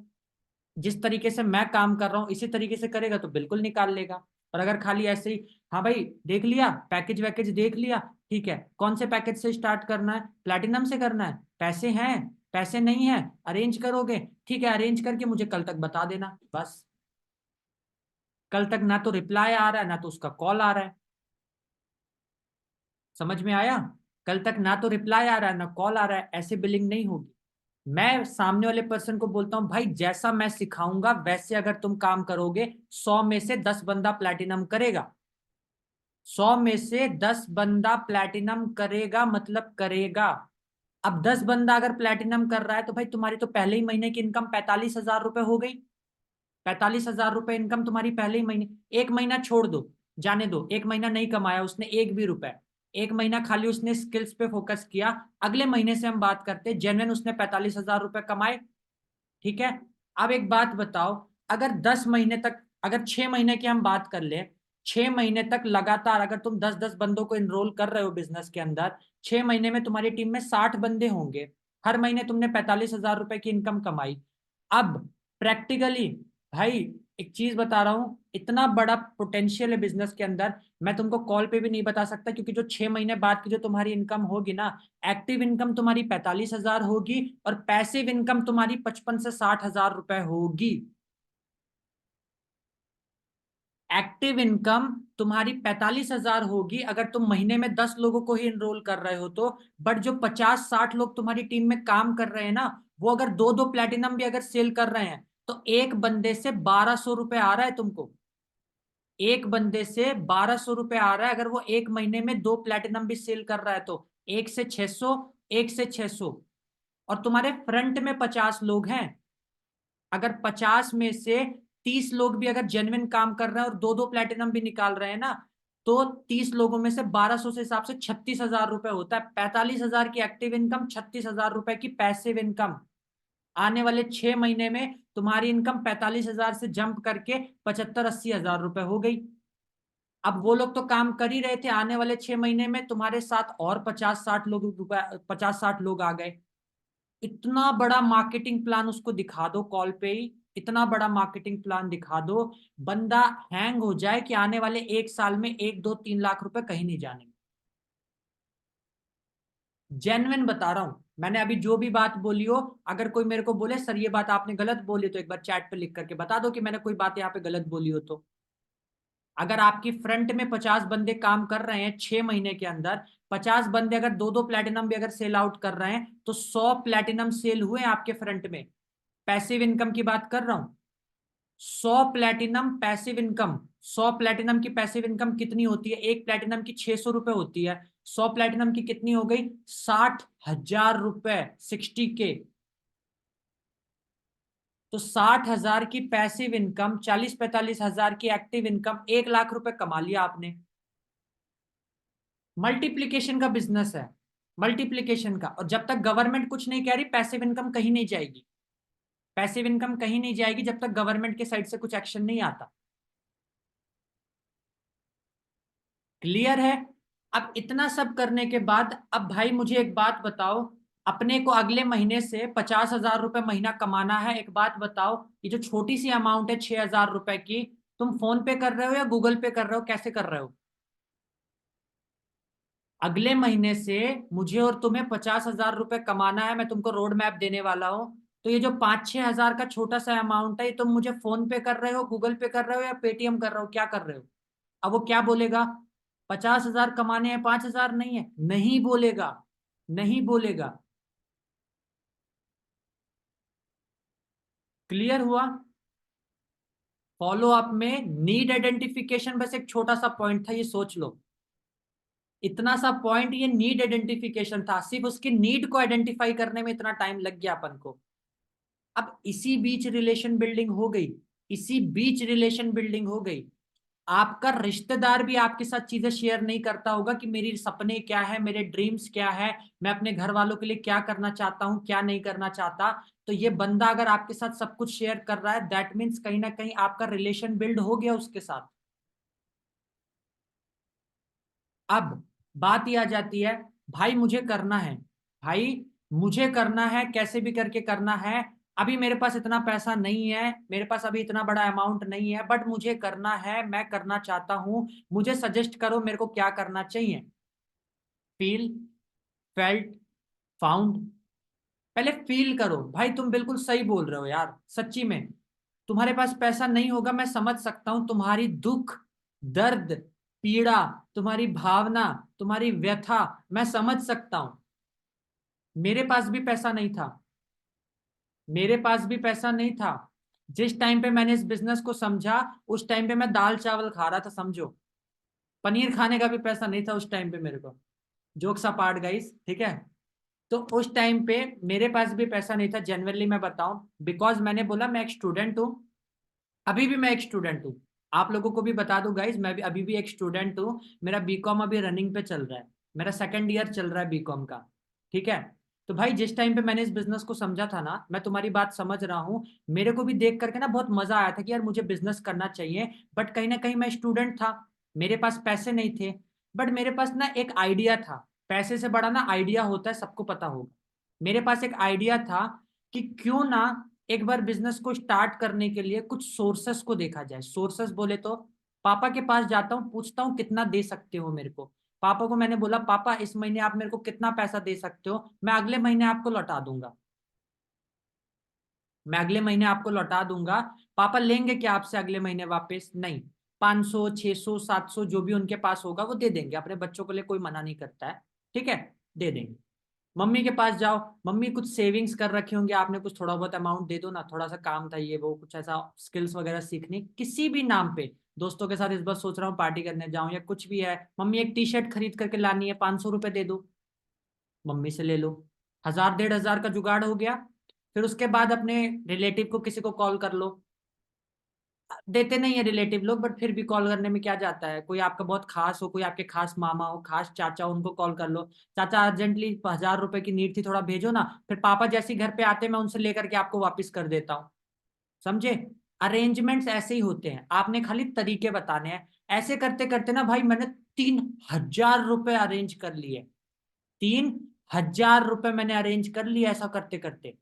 जिस तरीके से मैं काम कर रहा हूँ इसी तरीके से करेगा तो बिल्कुल निकाल लेगा। और अगर खाली ऐसे ही, हाँ भाई देख लिया पैकेज वैकेज देख लिया, ठीक है, कौन से पैकेज से स्टार्ट करना है, प्लैटिनम से करना है, पैसे हैं, पैसे नहीं है, अरेंज करोगे, ठीक है, अरेंज करके मुझे कल तक बता देना बस। कल तक ना तो रिप्लाई आ रहा है ना तो उसका कॉल आ रहा है, समझ में आया? कल तक ना तो रिप्लाई आ रहा है ना कॉल आ रहा है, ऐसे बिलिंग नहीं होगी। मैं सामने वाले पर्सन को बोलता हूं भाई जैसा मैं सिखाऊंगा वैसे अगर तुम काम करोगे, 100 में से 10 बंदा प्लैटिनम करेगा, 100 में से 10 बंदा प्लैटिनम करेगा, मतलब करेगा। अब 10 बंदा अगर प्लैटिनम कर रहा है तो भाई तुम्हारी तो पहले ही महीने की इनकम 45,000 रुपए हो गई। 45,000 रुपए इनकम तुम्हारी पहले ही महीने। एक महीना छोड़ दो, जाने दो, एक महीना नहीं कमाया उसने एक भी रुपए, एक महीना खाली उसने स्किल्स पे फोकस किया, अगले महीने से हम बात करते हैं जेन्युइन उसने 45,000 रुपए कमाए, ठीक है। अब एक बात बताओ, अगर 10 महीने तक, अगर 6 महीने की हम बात कर ले, 6 महीने तक लगातार अगर तुम 10-10 बंदों को इनरोल कर रहे हो बिजनेस के अंदर, 6 महीने में तुम्हारी टीम में 60 बंदे होंगे। हर महीने तुमने 45,000 रुपए की इनकम कमाई। अब प्रैक्टिकली भाई एक चीज बता रहा हूं, इतना बड़ा पोटेंशियल है बिजनेस के अंदर, मैं तुमको कॉल पे भी नहीं बता सकता, क्योंकि जो 6 महीने बाद की जो तुम्हारी इनकम होगी ना, एक्टिव इनकम तुम्हारी 45,000 होगी और पैसिव इनकम तुम्हारी 55 से 60 हजार रुपए होगी। एक्टिव इनकम तुम्हारी 45,000 होगी अगर तुम महीने में 10 लोगों को ही इनरोल कर रहे हो तो। बट जो 50-60 लोग तुम्हारी टीम में काम कर रहे हैं ना, वो अगर दो दो प्लेटिनम भी अगर सेल कर रहे हैं तो एक बंदे से 1,200 रुपए आ रहा है तुमको। एक बंदे से 1,200 रुपए आ रहा है अगर वो एक महीने में दो प्लेटिनम भी सेल कर रहा है तो। एक से 600, एक से 600। और तुम्हारे फ्रंट में 50 लोग हैं, अगर 50 में से 30 लोग भी अगर जेन्युइन काम कर रहे हैं और दो दो प्लेटिनम भी निकाल रहे हैं ना, तो 30 लोगों में से 1,200 से हिसाब से 36,000 रुपए होता है। 45,000 की एक्टिव इनकम, 36,000 रुपए की पैसिव इनकम। आने वाले 6 महीने में तुम्हारी इनकम 45,000 से जंप करके 75-80 हजार रुपए हो गई। अब वो लोग तो काम कर ही रहे थे, आने वाले 6 महीने में तुम्हारे साथ और 50-60 लोग आ गए। इतना बड़ा मार्केटिंग प्लान उसको दिखा दो कॉल पे ही, इतना बड़ा मार्केटिंग प्लान दिखा दो, बंदा हैंग हो जाए कि आने वाले 1 साल में 1-2-3 लाख रुपए कहीं नहीं जाने। जेन्युइन बता रहा हूं, मैंने अभी जो भी बात बोली हो, अगर कोई मेरे को बोले सर ये बात आपने गलत बोली, तो एक बार चैट पे लिख करके बता दो कि मैंने कोई बात यहाँ पे गलत बोली हो तो। अगर आपकी फ्रंट में 50 बंदे काम कर रहे हैं 6 महीने के अंदर, 50 बंदे अगर दो दो प्लेटिनम भी अगर सेल आउट कर रहे हैं, तो 100 प्लेटिनम सेल हुए आपके फ्रंट में। पैसिव इनकम की बात कर रहा हूं। 100 प्लेटिनम पैसिव इनकम, 100 प्लेटिनम की पैसिव इनकम कितनी होती है? एक प्लेटिनम की 600 रुपए होती है। 100 प्लेटिनम की कितनी हो गई? 60,000 रुपए, 60K। तो 60,000 की पैसिव इनकम, 40-45 हजार की एक्टिव इनकम, 1 लाख रुपए कमा लिया आपने। मल्टीप्लीकेशन का बिजनेस है, मल्टीप्लीकेशन का। और जब तक गवर्नमेंट कुछ नहीं कह रही, पैसिव इनकम कहीं नहीं जाएगी। पैसिव इनकम कहीं नहीं जाएगी जब तक गवर्नमेंट के साइड से कुछ एक्शन नहीं आता। क्लियर है? अब इतना सब करने के बाद अब भाई मुझे एक बात बताओ, अपने को अगले महीने से 50,000 रुपए महीना कमाना है। एक बात बताओ, ये जो छोटी सी अमाउंट है 6,000 रुपए की, तुम फोन पे कर रहे हो या गूगल पे कर रहे हो, कैसे कर रहे हो? अगले महीने से मुझे और तुम्हें 50,000 रुपए कमाना है, मैं तुमको रोड मैप देने वाला हूं। तो ये जो 5-6 हजार का छोटा सा अमाउंट है, ये तुम मुझे फोन पे कर रहे हो, गूगल पे कर रहे हो या पेटीएम कर रहे हो, क्या कर रहे हो? अब वो क्या बोलेगा? 50,000 कमाने हैं, 5,000 नहीं है, नहीं बोलेगा, नहीं बोलेगा। क्लियर हुआ? फॉलो अप में नीड आइडेंटिफिकेशन बस एक छोटा सा पॉइंट था, ये सोच लो। इतना सा पॉइंट, ये नीड आइडेंटिफिकेशन था, सिर्फ उसकी नीड को आइडेंटिफाई करने में इतना टाइम लग गया अपन को। अब इसी बीच रिलेशन बिल्डिंग हो गई, इसी बीच रिलेशन बिल्डिंग हो गई। आपका रिश्तेदार भी आपके साथ चीजें शेयर नहीं करता होगा कि मेरी सपने क्या है, मेरे ड्रीम्स क्या है, मैं अपने घर वालों के लिए क्या करना चाहता हूं, क्या नहीं करना चाहता। तो ये बंदा अगर आपके साथ सब कुछ शेयर कर रहा है, दैट मीन्स कहीं ना कहीं आपका रिलेशन बिल्ड हो गया उसके साथ। अब बात ये आ जाती है, भाई मुझे करना है, भाई मुझे करना है, कैसे भी करके करना है। अभी मेरे पास इतना पैसा नहीं है, मेरे पास अभी इतना बड़ा अमाउंट नहीं है, बट मुझे करना है, मैं करना चाहता हूं। मुझे सजेस्ट करो मेरे को क्या करना चाहिए। Feel, felt, found. पहले फील करो। भाई तुम बिल्कुल सही बोल रहे हो यार, सच्ची में। तुम्हारे पास पैसा नहीं होगा, मैं समझ सकता हूं तुम्हारी दुख, दर्द, पीड़ा, तुम्हारी भावना, तुम्हारी व्यथा, मैं समझ सकता हूं। मेरे पास भी पैसा नहीं था, मेरे पास भी पैसा नहीं था। जिस टाइम पे मैंने इस बिजनेस को समझा, उस टाइम पे मैं दाल चावल खा रहा था, समझो। पनीर खाने का भी पैसा नहीं था उस टाइम पे मेरे को। जोक्स अपार्ट गाइस, ठीक है। तो उस टाइम पे मेरे पास भी पैसा नहीं था, जनरली मैं बताऊं, बिकॉज मैंने बोला मैं एक स्टूडेंट हूं। अभी भी मैं एक स्टूडेंट हूँ, आप लोगों को भी बता दूं गाइज, मैं भी अभी भी एक स्टूडेंट हूँ। मेरा बीकॉम अभी रनिंग पे चल रहा है, मेरा सेकंड ईयर चल रहा है बीकॉम का, ठीक है। तो भाई जिस टाइम पे मैंने इस बिजनेस को समझा था ना, मैं तुम्हारी बात समझ रहा हूँ। मेरे को भी देख करके ना बहुत मजा आया था कि यार मुझे बिजनेस करना चाहिए। बट कहीं ना कहीं मैं स्टूडेंट था, मेरे पास पैसे नहीं थे। बट मेरे पास ना एक आइडिया था, पैसे से बड़ा ना आइडिया होता है, सबको पता होगा। मेरे पास एक आइडिया था कि क्यों ना एक बार बिजनेस को स्टार्ट करने के लिए कुछ सोर्सेस को देखा जाए। सोर्सेस बोले तो पापा के पास जाता हूँ, पूछता हूँ कितना दे सकते हो मेरे को। पापा को मैंने बोला, पापा इस महीने आप मेरे को कितना पैसा दे सकते हो, मैं अगले महीने आपको लौटा दूंगा, मैं अगले महीने आपको लौटा दूंगा। पापा लेंगे क्या आपसे अगले महीने वापस? नहीं। 500 600 700 जो भी उनके पास होगा वो दे देंगे, अपने बच्चों के लिए कोई मना नहीं करता है, ठीक है, दे देंगे। मम्मी के पास जाओ, मम्मी कुछ सेविंग्स कर रखे होंगे, आपने कुछ थोड़ा बहुत अमाउंट दे दो ना, थोड़ा सा काम था ये वो, कुछ ऐसा स्किल्स वगैरह सीखनी किसी भी नाम पे। दोस्तों के साथ इस बार सोच रहा हूँ पार्टी करने जाऊं या कुछ भी है, मम्मी एक टी शर्ट खरीद करके लानी है, 500 रुपये दे दो, मम्मी से ले लो। 1000 1500 का जुगाड़ हो गया। फिर उसके बाद अपने रिलेटिव को किसी को कॉल कर लो। देते नहीं है रिलेटिव लोग, बट फिर भी कॉल करने में क्या जाता है, कोई आपका बहुत खास हो, कोई आपके खास मामा हो, खास चाचा हो, उनको कॉल कर लो। चाचा अर्जेंटली 1000 रुपए की नीड थी, थोड़ा भेजो ना। फिर पापा जैसे ही घर पे आते मैं उनसे लेकर के आपको वापस कर देता हूँ। समझे? अरेंजमेंट्स ऐसे ही होते हैं, आपने खाली तरीके बताने हैं। ऐसे करते करते ना भाई मैंने 3000 रुपए अरेंज कर लिए। 3000 रुपए मैंने अरेंज कर लिए ऐसा करते करते।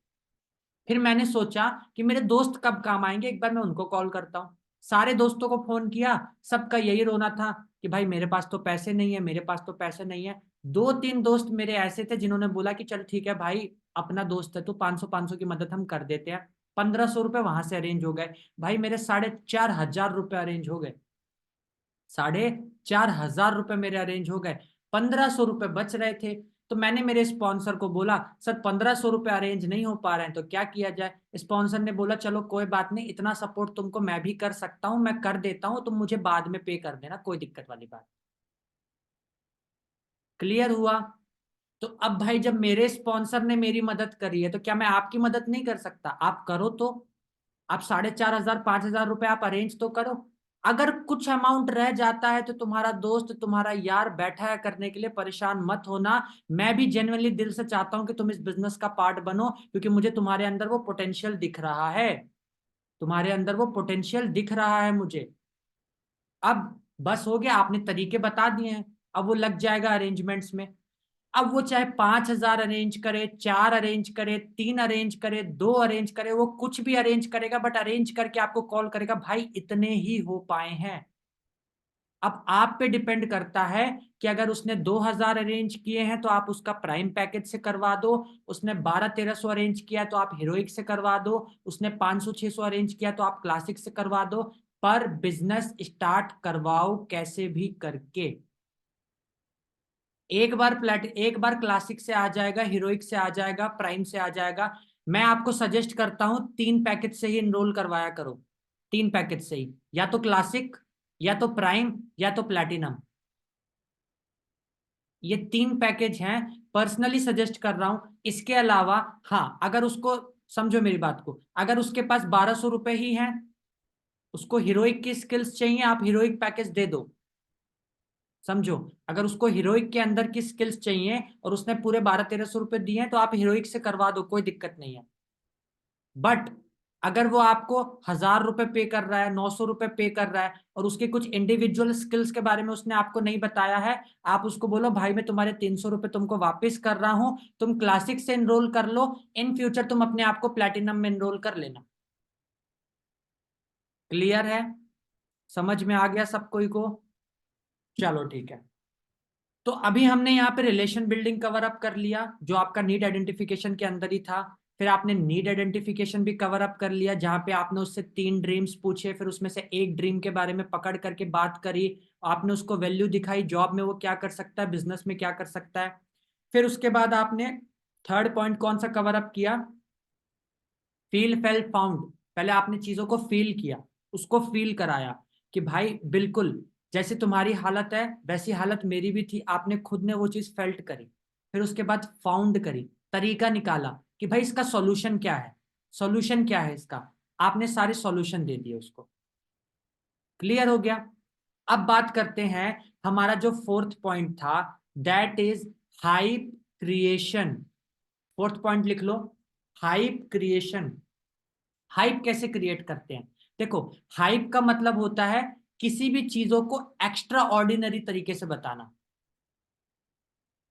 फिर मैंने सोचा कि मेरे दोस्त कब काम आएंगे, एक बार मैं उनको कॉल करता हूँ। सारे दोस्तों को फोन किया, सबका यही रोना था कि भाई मेरे पास तो पैसे नहीं है, मेरे पास तो पैसे नहीं है। दो तीन दोस्त मेरे ऐसे थे जिन्होंने बोला कि चल ठीक है भाई, अपना दोस्त है तो 500 500 की मदद हम कर देते हैं। 1500 रुपये वहां से अरेंज हो गए। भाई मेरे 4500 रुपये अरेंज हो गए। 4500 रुपये मेरे अरेंज हो गए। 1500 रुपये बच रहे थे। तो मैंने मेरे स्पॉन्सर को बोला, सर 1500 रुपये अरेंज नहीं हो पा रहे हैं तो क्या किया जाए? स्पॉन्सर ने बोला चलो कोई बात नहीं, इतना सपोर्ट तुमको मैं भी कर सकता हूँ, मैं कर देता हूँ, तुम मुझे बाद में पे कर देना, कोई दिक्कत वाली बात। क्लियर हुआ? तो अब भाई जब मेरे स्पॉन्सर ने मेरी मदद करी है तो क्या मैं आपकी मदद नहीं कर सकता? आप करो तो। आप 4500 5000 रुपए आप अरेंज तो करो। अगर कुछ अमाउंट रह जाता है तो तुम्हारा दोस्त तुम्हारा यार बैठा है करने के लिए, परेशान मत होना। मैं भी जेन्युइनली दिल से चाहता हूं कि तुम इस बिजनेस का पार्ट बनो, क्योंकि मुझे तुम्हारे अंदर वो पोटेंशियल दिख रहा है। तुम्हारे अंदर वो पोटेंशियल दिख रहा है मुझे। अब बस हो गया, आपने तरीके बता दिए हैं, अब वो लग जाएगा अरेंजमेंट्स में। अब वो चाहे 5000 अरेंज करे, 4 अरेंज करे, 3 अरेंज करे, 2 अरेंज करे, वो कुछ भी अरेंज करेगा, बट अरेंज करके आपको कॉल करेगा, भाई इतने ही हो पाए हैं। अब आप पे डिपेंड करता है कि अगर उसने 2000 अरेंज किए हैं तो आप उसका प्राइम पैकेज से करवा दो। उसने 1200 1300 अरेंज किया तो आप हीरोइक से करवा दो। उसने 500 600 अरेंज किया तो आप क्लासिक से करवा दो। पर बिजनेस स्टार्ट करवाओ कैसे भी करके। एक बार क्लासिक से आ जाएगा, हीरोइक से आ जाएगा, प्राइम से आ जाएगा। मैं आपको सजेस्ट करता हूं 3 पैकेज से ही इनरोल करवाया करो। 3 पैकेज से ही, या तो क्लासिक, या तो प्राइम, या तो प्लैटिनम। ये 3 पैकेज हैं। पर्सनली सजेस्ट कर रहा हूं। इसके अलावा हाँ, अगर उसको, समझो मेरी बात को, अगर उसके पास 1200 रुपए ही हैं, उसको हीरोइक की स्किल्स चाहिए, आप हीरोइक पैकेज दे दो। समझो, अगर उसको हीरोइक के अंदर की स्किल्स चाहिए और उसने पूरे 1200 1300 दिए हैं तो आप हीरोइक से करवा दो, कोई दिक्कत नहीं है। बट अगर वो आपको 1000 रुपए पे कर रहा है, 900 रुपए पे कर रहा है, और उसके कुछ इंडिविजुअल स्किल्स के बारे में उसने आपको नहीं बताया है, आप उसको बोलो भाई मैं तुम्हारे 300 रुपए तुमको वापस कर रहा हूं, तुम क्लासिक से एनरोल कर लो, इन फ्यूचर तुम अपने आप को प्लेटिनम में एनरोल कर लेना। क्लियर है? समझ में आ गया सब कोई को? चलो ठीक है। तो अभी हमने यहाँ पे रिलेशन बिल्डिंग कवर अप कर लिया, जो आपका नीड आइडेंटिफिकेशन के अंदर ही था। फिर आपने नीड आइडेंटिफिकेशन भी कवर अप कर लिया, जहाँ पे आपने उससे 3 ड्रीम्स पूछे, फिर उसमें से एक ड्रीम के बारे में पकड़ करके बात करी। आपने उसको वैल्यू दिखाई, जॉब में वो क्या कर सकता है, बिजनेस में क्या कर सकता है। फिर उसके बाद आपने थर्ड पॉइंट कौन सा कवर अप किया? Feel fail found. पहले आपने चीजों को फील किया, उसको फील कराया कि भाई बिल्कुल जैसे तुम्हारी हालत है वैसी हालत मेरी भी थी, आपने खुद ने वो चीज फेल्ट करी। फिर उसके बाद फाउंड करी, तरीका निकाला कि भाई इसका सॉल्यूशन क्या है, सॉल्यूशन क्या है इसका। आपने सारे सॉल्यूशन दे दिए उसको। क्लियर हो गया? अब बात करते हैं, हमारा जो फोर्थ पॉइंट था, that is hype creation. Fourth point लिख लो, हाइप क्रिएशन। हाइप कैसे क्रिएट करते हैं? देखो, हाइप का मतलब होता है किसी भी चीजों को एक्स्ट्रा ऑर्डिनरी तरीके से बताना।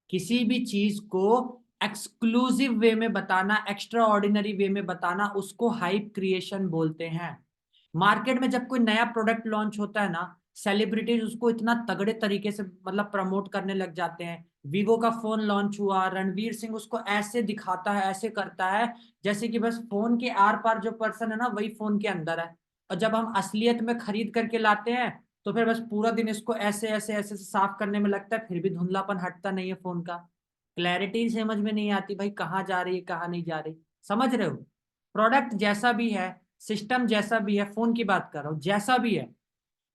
किसी भी चीज को एक्सक्लूसिव वे में बताना, एक्स्ट्रा ऑर्डिनरी वे में बताना, उसको हाइप क्रिएशन बोलते हैं। मार्केट में जब कोई नया प्रोडक्ट लॉन्च होता है ना, सेलिब्रिटीज उसको इतना तगड़े तरीके से मतलब प्रमोट करने लग जाते हैं। वीवो का फोन लॉन्च हुआ, रणवीर सिंह उसको ऐसे दिखाता है, ऐसे करता है जैसे कि बस फोन के आर पार जो पर्सन है ना वही फोन के अंदर है। और जब हम असलियत में खरीद करके लाते हैं तो फिर बस पूरा दिन इसको ऐसे ऐसे ऐसे से साफ करने में लगता है, फिर भी धुंधलापन हटता नहीं है फोन का। क्लैरिटी समझ में नहीं आती भाई, कहाँ जा रही है कहाँ नहीं जा रही। समझ रहे हो? प्रोडक्ट जैसा भी है, सिस्टम जैसा भी है, फोन की बात कर रहा हूँ, जैसा भी है,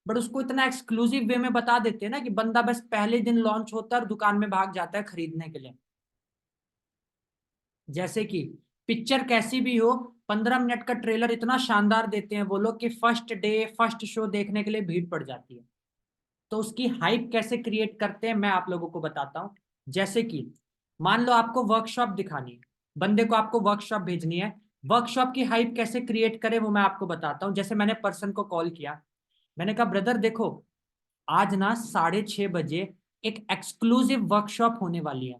बट उसको इतना एक्सक्लूसिव वे में बता देते हैं ना कि बंदा बस पहले दिन लॉन्च होता है और दुकान में भाग जाता है खरीदने के लिए। जैसे कि पिक्चर कैसी भी हो, 15 मिनट का ट्रेलर इतना शानदार देते हैं वो लोग कि फर्स्ट डे फर्स्ट शो देखने के लिए भीड़ पड़ जाती है। तो उसकी हाइप कैसे क्रिएट करते हैं मैं आप लोगों को बताता हूं। जैसे कि मान लो आपको वर्कशॉप दिखानी है, बंदे को आपको वर्कशॉप भेजनी है, वर्कशॉप की हाइप कैसे क्रिएट करे वो मैं आपको बताता हूँ। जैसे मैंने पर्सन को कॉल किया, मैंने कहा ब्रदर देखो, आज ना 6:30 बजे एक एक्सक्लूसिव वर्कशॉप होने वाली है।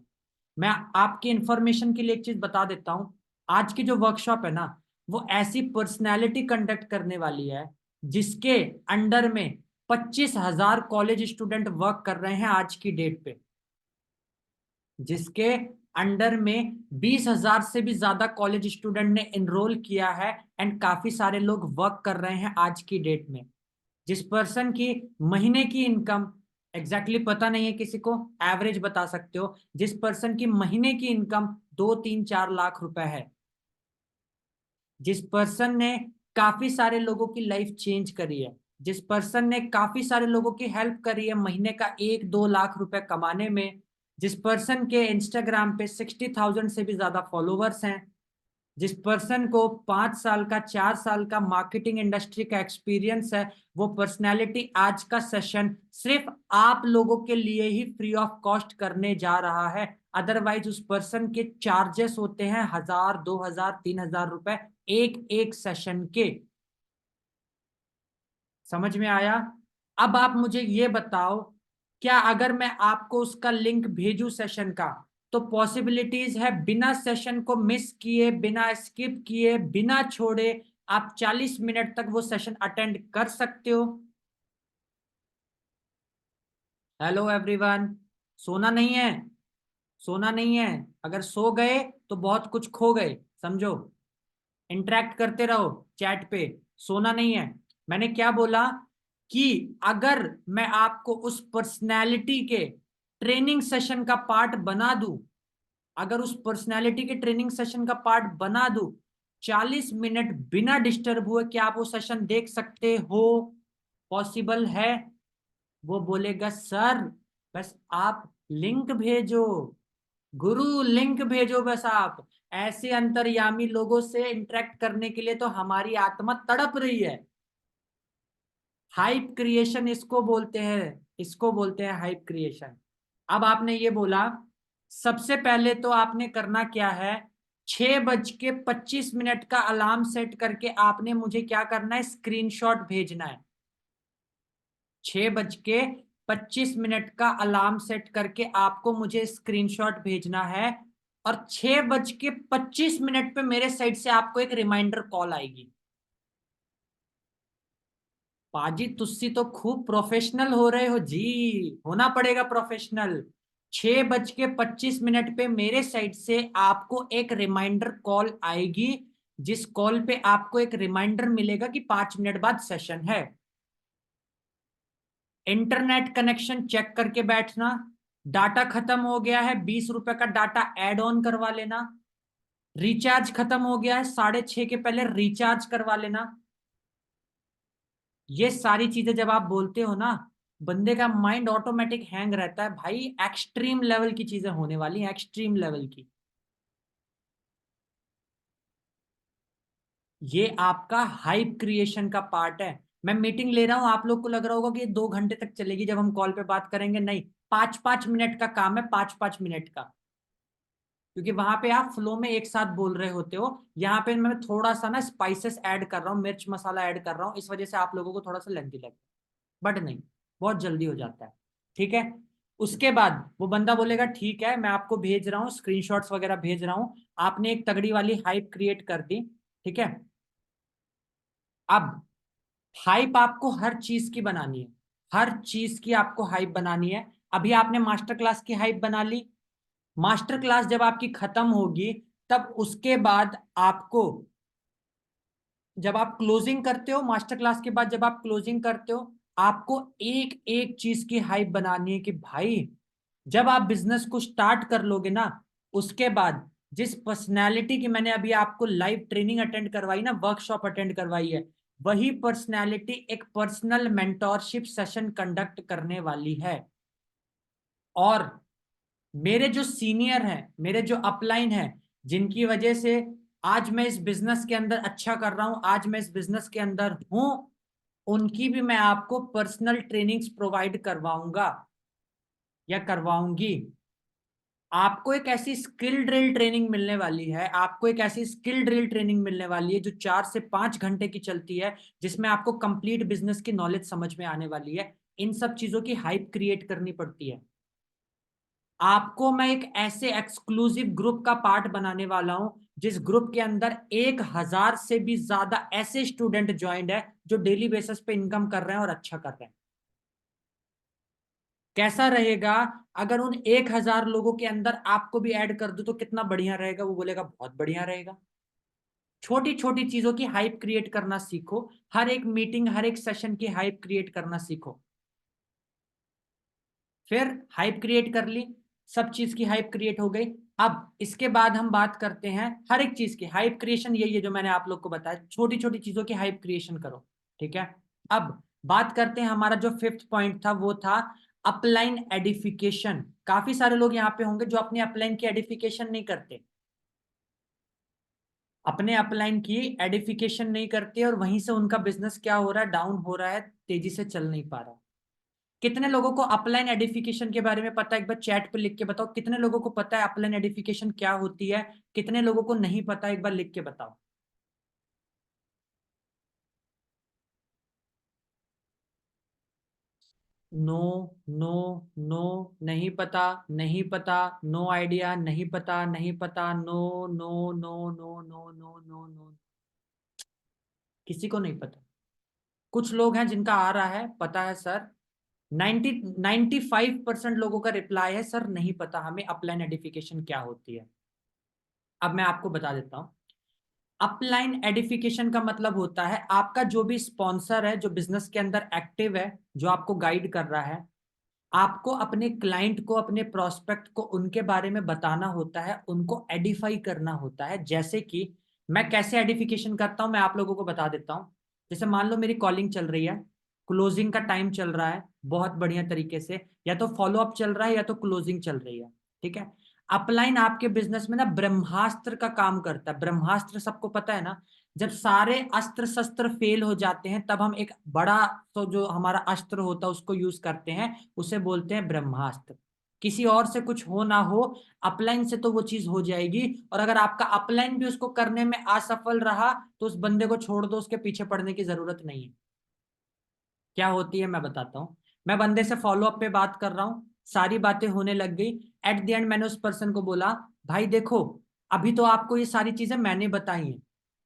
मैं आपकी इंफॉर्मेशन के लिए एक चीज बता देता हूं, आज की जो वर्कशॉप है ना, वो ऐसी पर्सनैलिटी कंडक्ट करने वाली है जिसके अंडर में 25,000 कॉलेज स्टूडेंट वर्क कर रहे हैं आज की डेट पे, जिसके अंडर में 20,000 से भी ज्यादा कॉलेज स्टूडेंट ने एनरोल किया है, एंड काफी सारे लोग वर्क कर रहे हैं आज की डेट में। जिस पर्सन की महीने की इनकम एग्जैक्टली पता नहीं है किसी को, एवरेज बता सकते हो, जिस पर्सन की महीने की इनकम 2 3 4 लाख रुपए है, जिस पर्सन ने काफी सारे लोगों की लाइफ चेंज करी है, जिस पर्सन ने काफी सारे लोगों की हेल्प करी है महीने का 1 2 लाख रुपए कमाने में, जिस पर्सन के इंस्टाग्राम पे 60,000 से भी ज्यादा फॉलोवर्स हैं, जिस पर्सन को 5 साल का 4 साल का मार्केटिंग इंडस्ट्री का एक्सपीरियंस है, वो पर्सनैलिटी आज का सेशन सिर्फ आप लोगों के लिए ही फ्री ऑफ कॉस्ट करने जा रहा है। अदरवाइज उस पर्सन के चार्जेस होते हैं 1,000 2,000 3,000 रुपए एक एक सेशन के। समझ में आया? अब आप मुझे ये बताओ, क्या अगर मैं आपको उसका लिंक भेजू सेशन का, तो पॉसिबिलिटीज है बिना सेशन को मिस किए, बिना स्किप किए, बिना छोड़े आप 40 मिनट तक वो सेशन अटेंड कर सकते हो? हेलो एवरीवन, सोना नहीं है, सोना नहीं है। अगर सो गए तो बहुत कुछ खो गए, समझो। इंटरेक्ट करते रहो चैट पे, सोना नहीं है। मैंने क्या बोला कि अगर मैं आपको उस पर्सनैलिटी के ट्रेनिंग सेशन का पार्ट बना दूं, अगर उस पर्सनैलिटी के ट्रेनिंग सेशन का पार्ट बना दूं, 40 मिनट बिना डिस्टर्ब हुए, क्या आप वो सेशन देख सकते हो? पॉसिबल है? वो बोलेगा सर बस आप लिंक भेजो, गुरु लिंक भेजो बस आप। ऐसे अंतर्यामी लोगों से इंटरेक्ट करने के लिए तो हमारी आत्मा तड़प रही है। हाइप क्रिएशन इसको बोलते हैं, इसको बोलते हैं हाइप क्रिएशन। अब आपने ये बोला, सबसे पहले तो आपने करना क्या है, 6:25 का अलार्म सेट करके आपने मुझे क्या करना है, स्क्रीनशॉट भेजना है। 6:25 का अलार्म सेट करके आपको मुझे स्क्रीनशॉट भेजना है, और 6:25 पे मेरे साइड से आपको एक रिमाइंडर कॉल आएगी। पाजी तुस्सी तो खूब प्रोफेशनल हो रहे हो जी, होना पड़ेगा प्रोफेशनल। 6:25 पे मेरे साइड से आपको एक रिमाइंडर कॉल आएगी, जिस कॉल पे आपको एक रिमाइंडर मिलेगा कि 5 मिनट बाद सेशन है। इंटरनेट कनेक्शन चेक करके बैठना, डाटा खत्म हो गया है 20 रुपए का डाटा ऐड ऑन करवा लेना, रिचार्ज खत्म हो गया है 6:30 के पहले रिचार्ज करवा लेना। ये सारी चीजें जब आप बोलते हो ना, बंदे का माइंड ऑटोमेटिक हैंग रहता है भाई, एक्सट्रीम लेवल की चीजें होने वाली हैं, एक्सट्रीम लेवल की। ये आपका हाइप क्रिएशन का पार्ट है। मैं मीटिंग ले रहा हूं, आप लोग को लग रहा होगा कि ये 2 घंटे तक चलेगी जब हम कॉल पे बात करेंगे, नहीं, 5 5 मिनट का काम है, 5 5 मिनट का। क्योंकि वहां पे आप फ्लो में एक साथ बोल रहे होते हो, यहाँ पे मैं थोड़ा सा ना स्पाइसेस ऐड कर रहा हूँ, मिर्च मसाला ऐड कर रहा हूँ, इस वजह से आप लोगों को थोड़ा सा लेंथी लगता है, बट नहीं, बहुत जल्दी हो जाता है। ठीक है? उसके बाद वो बंदा बोलेगा ठीक है, मैं आपको भेज रहा हूँ, स्क्रीनशॉट्स वगैरह भेज रहा हूँ। आपने एक तगड़ी वाली हाइप क्रिएट कर दी, ठीक है। अब हाइप आपको हर चीज की बनानी है, हर चीज की आपको हाइप बनानी है। अभी आपने मास्टर क्लास की हाइप बना ली। मास्टर क्लास जब आपकी खत्म होगी, तब उसके बाद आपको, जब आप क्लोजिंग करते हो, मास्टर क्लास के बाद जब आप क्लोजिंग करते हो, आपको एक एक चीज की हाइप बनानी है कि भाई, जब आप बिजनेस को स्टार्ट कर लोगे ना, उसके बाद जिस पर्सनैलिटी की मैंने अभी आपको लाइव ट्रेनिंग अटेंड करवाई ना, वर्कशॉप अटेंड करवाई है, वही पर्सनैलिटी एक पर्सनल मेंटोरशिप सेशन कंडक्ट करने वाली है। और मेरे जो सीनियर हैं, मेरे जो अपलाइन हैं, जिनकी वजह से आज मैं इस बिजनेस के अंदर अच्छा कर रहा हूं, आज मैं इस बिजनेस के अंदर हूं, उनकी भी मैं आपको पर्सनल ट्रेनिंग्स प्रोवाइड करवाऊंगा या करवाऊंगी। आपको एक ऐसी स्किल ड्रिल ट्रेनिंग मिलने वाली है, आपको एक ऐसी स्किल ड्रिल ट्रेनिंग मिलने वाली है जो 4 से 5 घंटे की चलती है, जिसमें आपको कंप्लीट बिजनेस की नॉलेज समझ में आने वाली है। इन सब चीजों की हाइप क्रिएट करनी पड़ती है। आपको मैं एक ऐसे एक्सक्लूसिव ग्रुप का पार्ट बनाने वाला हूं, जिस ग्रुप के अंदर 1,000 से भी ज्यादा ऐसे स्टूडेंट ज्वाइंट है जो डेली बेसिस पे इनकम कर रहे हैं और अच्छा कर रहे हैं। कैसा रहेगा अगर उन 1,000 लोगों के अंदर आपको भी ऐड कर दूं, तो कितना बढ़िया रहेगा? वो बोलेगा बहुत बढ़िया रहेगा। छोटी छोटी चीजों की हाइप क्रिएट करना सीखो, हर एक मीटिंग, हर एक सेशन की हाइप क्रिएट करना सीखो। फिर हाइप क्रिएट कर ली, सब चीज की हाइप क्रिएट हो गई। अब इसके बाद हम बात करते हैं हर एक चीज की हाइप क्रिएशन, यही है जो मैंने आप लोग को बताया, छोटी छोटी चीजों की हाइप क्रिएशन करो, ठीक है। अब बात करते हैं, हमारा जो फिफ्थ पॉइंट था वो था अपलाइन एडिफिकेशन। काफी सारे लोग यहाँ पे होंगे जो अपने अपलाइन की एडिफिकेशन नहीं करते, अपने अपलाइन की एडिफिकेशन नहीं करते, और वहीं से उनका बिजनेस क्या हो रहा है, डाउन हो रहा है, तेजी से चल नहीं पा रहा। कितने लोगों को अपलाइन एडिफिकेशन के बारे में पता है? एक बार चैट पे लिख के बताओ, कितने लोगों को पता है अपलाइन एडिफिकेशन क्या होती है? कितने लोगों को नहीं पता, एक बार लिख के बताओ। नो, नो, नो, नहीं पता, नहीं पता, नो आइडिया, नहीं पता, नहीं पता, no, no, no, no, no, no, no, no, किसी को नहीं पता। कुछ लोग हैं जिनका आ रहा है, पता है सर। 95% लोगों का रिप्लाई है, सर नहीं पता हमें अपलाइन एडिफिकेशन क्या होती है। अब मैं आपको बता देता हूं। अपलाइन एडिफिकेशन का मतलब होता है, आपका जो भी स्पॉन्सर है, जो बिजनेस के अंदर एक्टिव है, जो आपको गाइड कर रहा है, आपको अपने क्लाइंट को, अपने प्रोस्पेक्ट को उनके बारे में बताना होता है, उनको एडिफाई करना होता है। जैसे कि मैं कैसे एडिफिकेशन करता हूं, मैं आप लोगों को बता देता हूं। जैसे मान लो मेरी कॉलिंग चल रही है, क्लोजिंग का टाइम चल रहा है बहुत बढ़िया तरीके से, या तो फॉलो अप चल रहा है या तो क्लोजिंग चल रही है, ठीक है। अपलाइन आपके बिजनेस में ना ब्रह्मास्त्र का काम करता है। ब्रह्मास्त्र सबको पता है ना, जब सारे अस्त्र शस्त्र फेल हो जाते हैं, तब हम एक बड़ा, तो जो हमारा अस्त्र होता है उसको यूज करते हैं, उसे बोलते हैं ब्रह्मास्त्र। किसी और से कुछ हो ना हो, अपलाइन से तो वो चीज हो जाएगी। और अगर आपका अपलाइन भी उसको करने में असफल रहा, तो उस बंदे को छोड़ दो, उसके पीछे पड़ने की जरूरत नहीं है। क्या होती है मैं बताता हूँ। मैं बंदे से फॉलो अप पे बात कर रहा हूँ, सारी बातें होने लग गई। एट द एंड मैंने उस पर्सन को बोला, भाई देखो, अभी तो आपको ये सारी चीजें मैंने बताई हैं,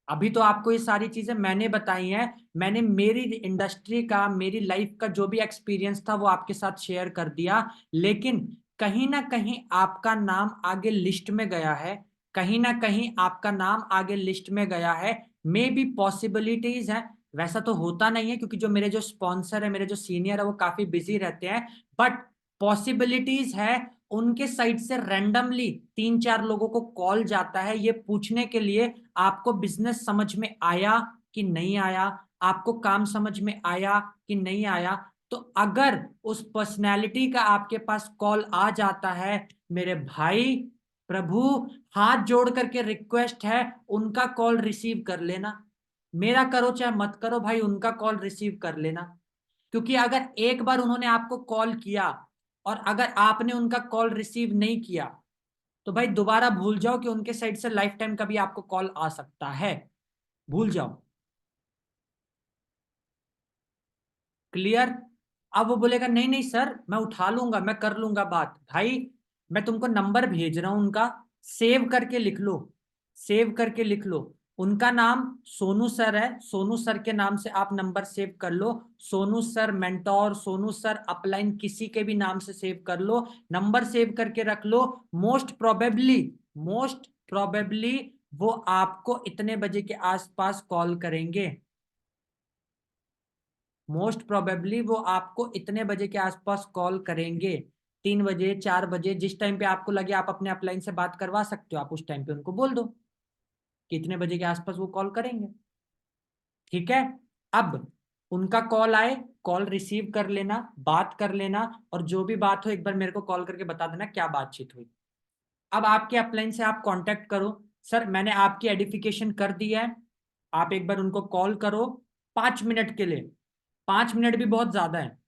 अभी तो आपको ये सारी चीजें मैंने बताई हैं, मैंने मेरी इंडस्ट्री का, मेरी लाइफ का जो भी एक्सपीरियंस था वो आपके साथ शेयर कर दिया। लेकिन कहीं ना कहीं आपका नाम आगे लिस्ट में गया है, कहीं ना कहीं आपका नाम आगे लिस्ट में गया है। मे बी पॉसिबिलिटीज है, वैसा तो होता नहीं है, क्योंकि जो मेरे जो स्पॉन्सर है, मेरे जो सीनियर है, वो काफी बिजी रहते हैं। बट पॉसिबिलिटीज है, उनके साइड से रैंडमली 3-4 लोगों को कॉल जाता है ये पूछने के लिए, आपको बिजनेस समझ में आया कि नहीं आया, आपको काम समझ में आया कि नहीं आया। तो अगर उस पर्सनैलिटी का आपके पास कॉल आ जाता है, मेरे भाई, प्रभु, हाथ जोड़ करके रिक्वेस्ट है, उनका कॉल रिसीव कर लेना। मेरा करो चाहे मत करो भाई, उनका कॉल रिसीव कर लेना। क्योंकि अगर एक बार उन्होंने आपको कॉल किया और अगर आपने उनका कॉल रिसीव नहीं किया, तो भाई दोबारा भूल जाओ कि उनके साइड से लाइफ टाइम कभी आपको कॉल आ सकता है। भूल जाओ। क्लियर? अब वो बोलेगा नहीं नहीं सर, मैं उठा लूंगा, मैं कर लूंगा बात। भाई मैं तुमको नंबर भेज रहा हूं उनका, सेव करके लिख लो, सेव करके लिख लो। उनका नाम सोनू सर है, सोनू सर के नाम से आप नंबर सेव कर लो। Sonu sir mentor, Sonu sir upline, किसी के भी नाम से सेव कर लो, नंबर सेव करके रख लो। मोस्ट प्रोबेबली वो आपको इतने बजे के आसपास कॉल करेंगे। मोस्ट प्रोबेबली वो आपको इतने बजे के आसपास कॉल करेंगे, 3 बजे, 4 बजे, जिस टाइम पे आपको लगे आप अपने अपलाइन से बात करवा सकते हो, आप उस टाइम पे उनको बोल दो कि इतने बजे के आसपास वो कॉल करेंगे। ठीक है। अब उनका कॉल आए, कॉल रिसीव कर लेना, बात कर लेना, और जो भी बात हो एक बार मेरे को कॉल करके बता देना क्या बातचीत हुई। अब आपके अपलाइन से आप कांटेक्ट करो, सर मैंने आपकी एडिफिकेशन कर दिया है, आप एक बार उनको कॉल करो 5 मिनट के लिए। 5 मिनट भी बहुत ज्यादा है,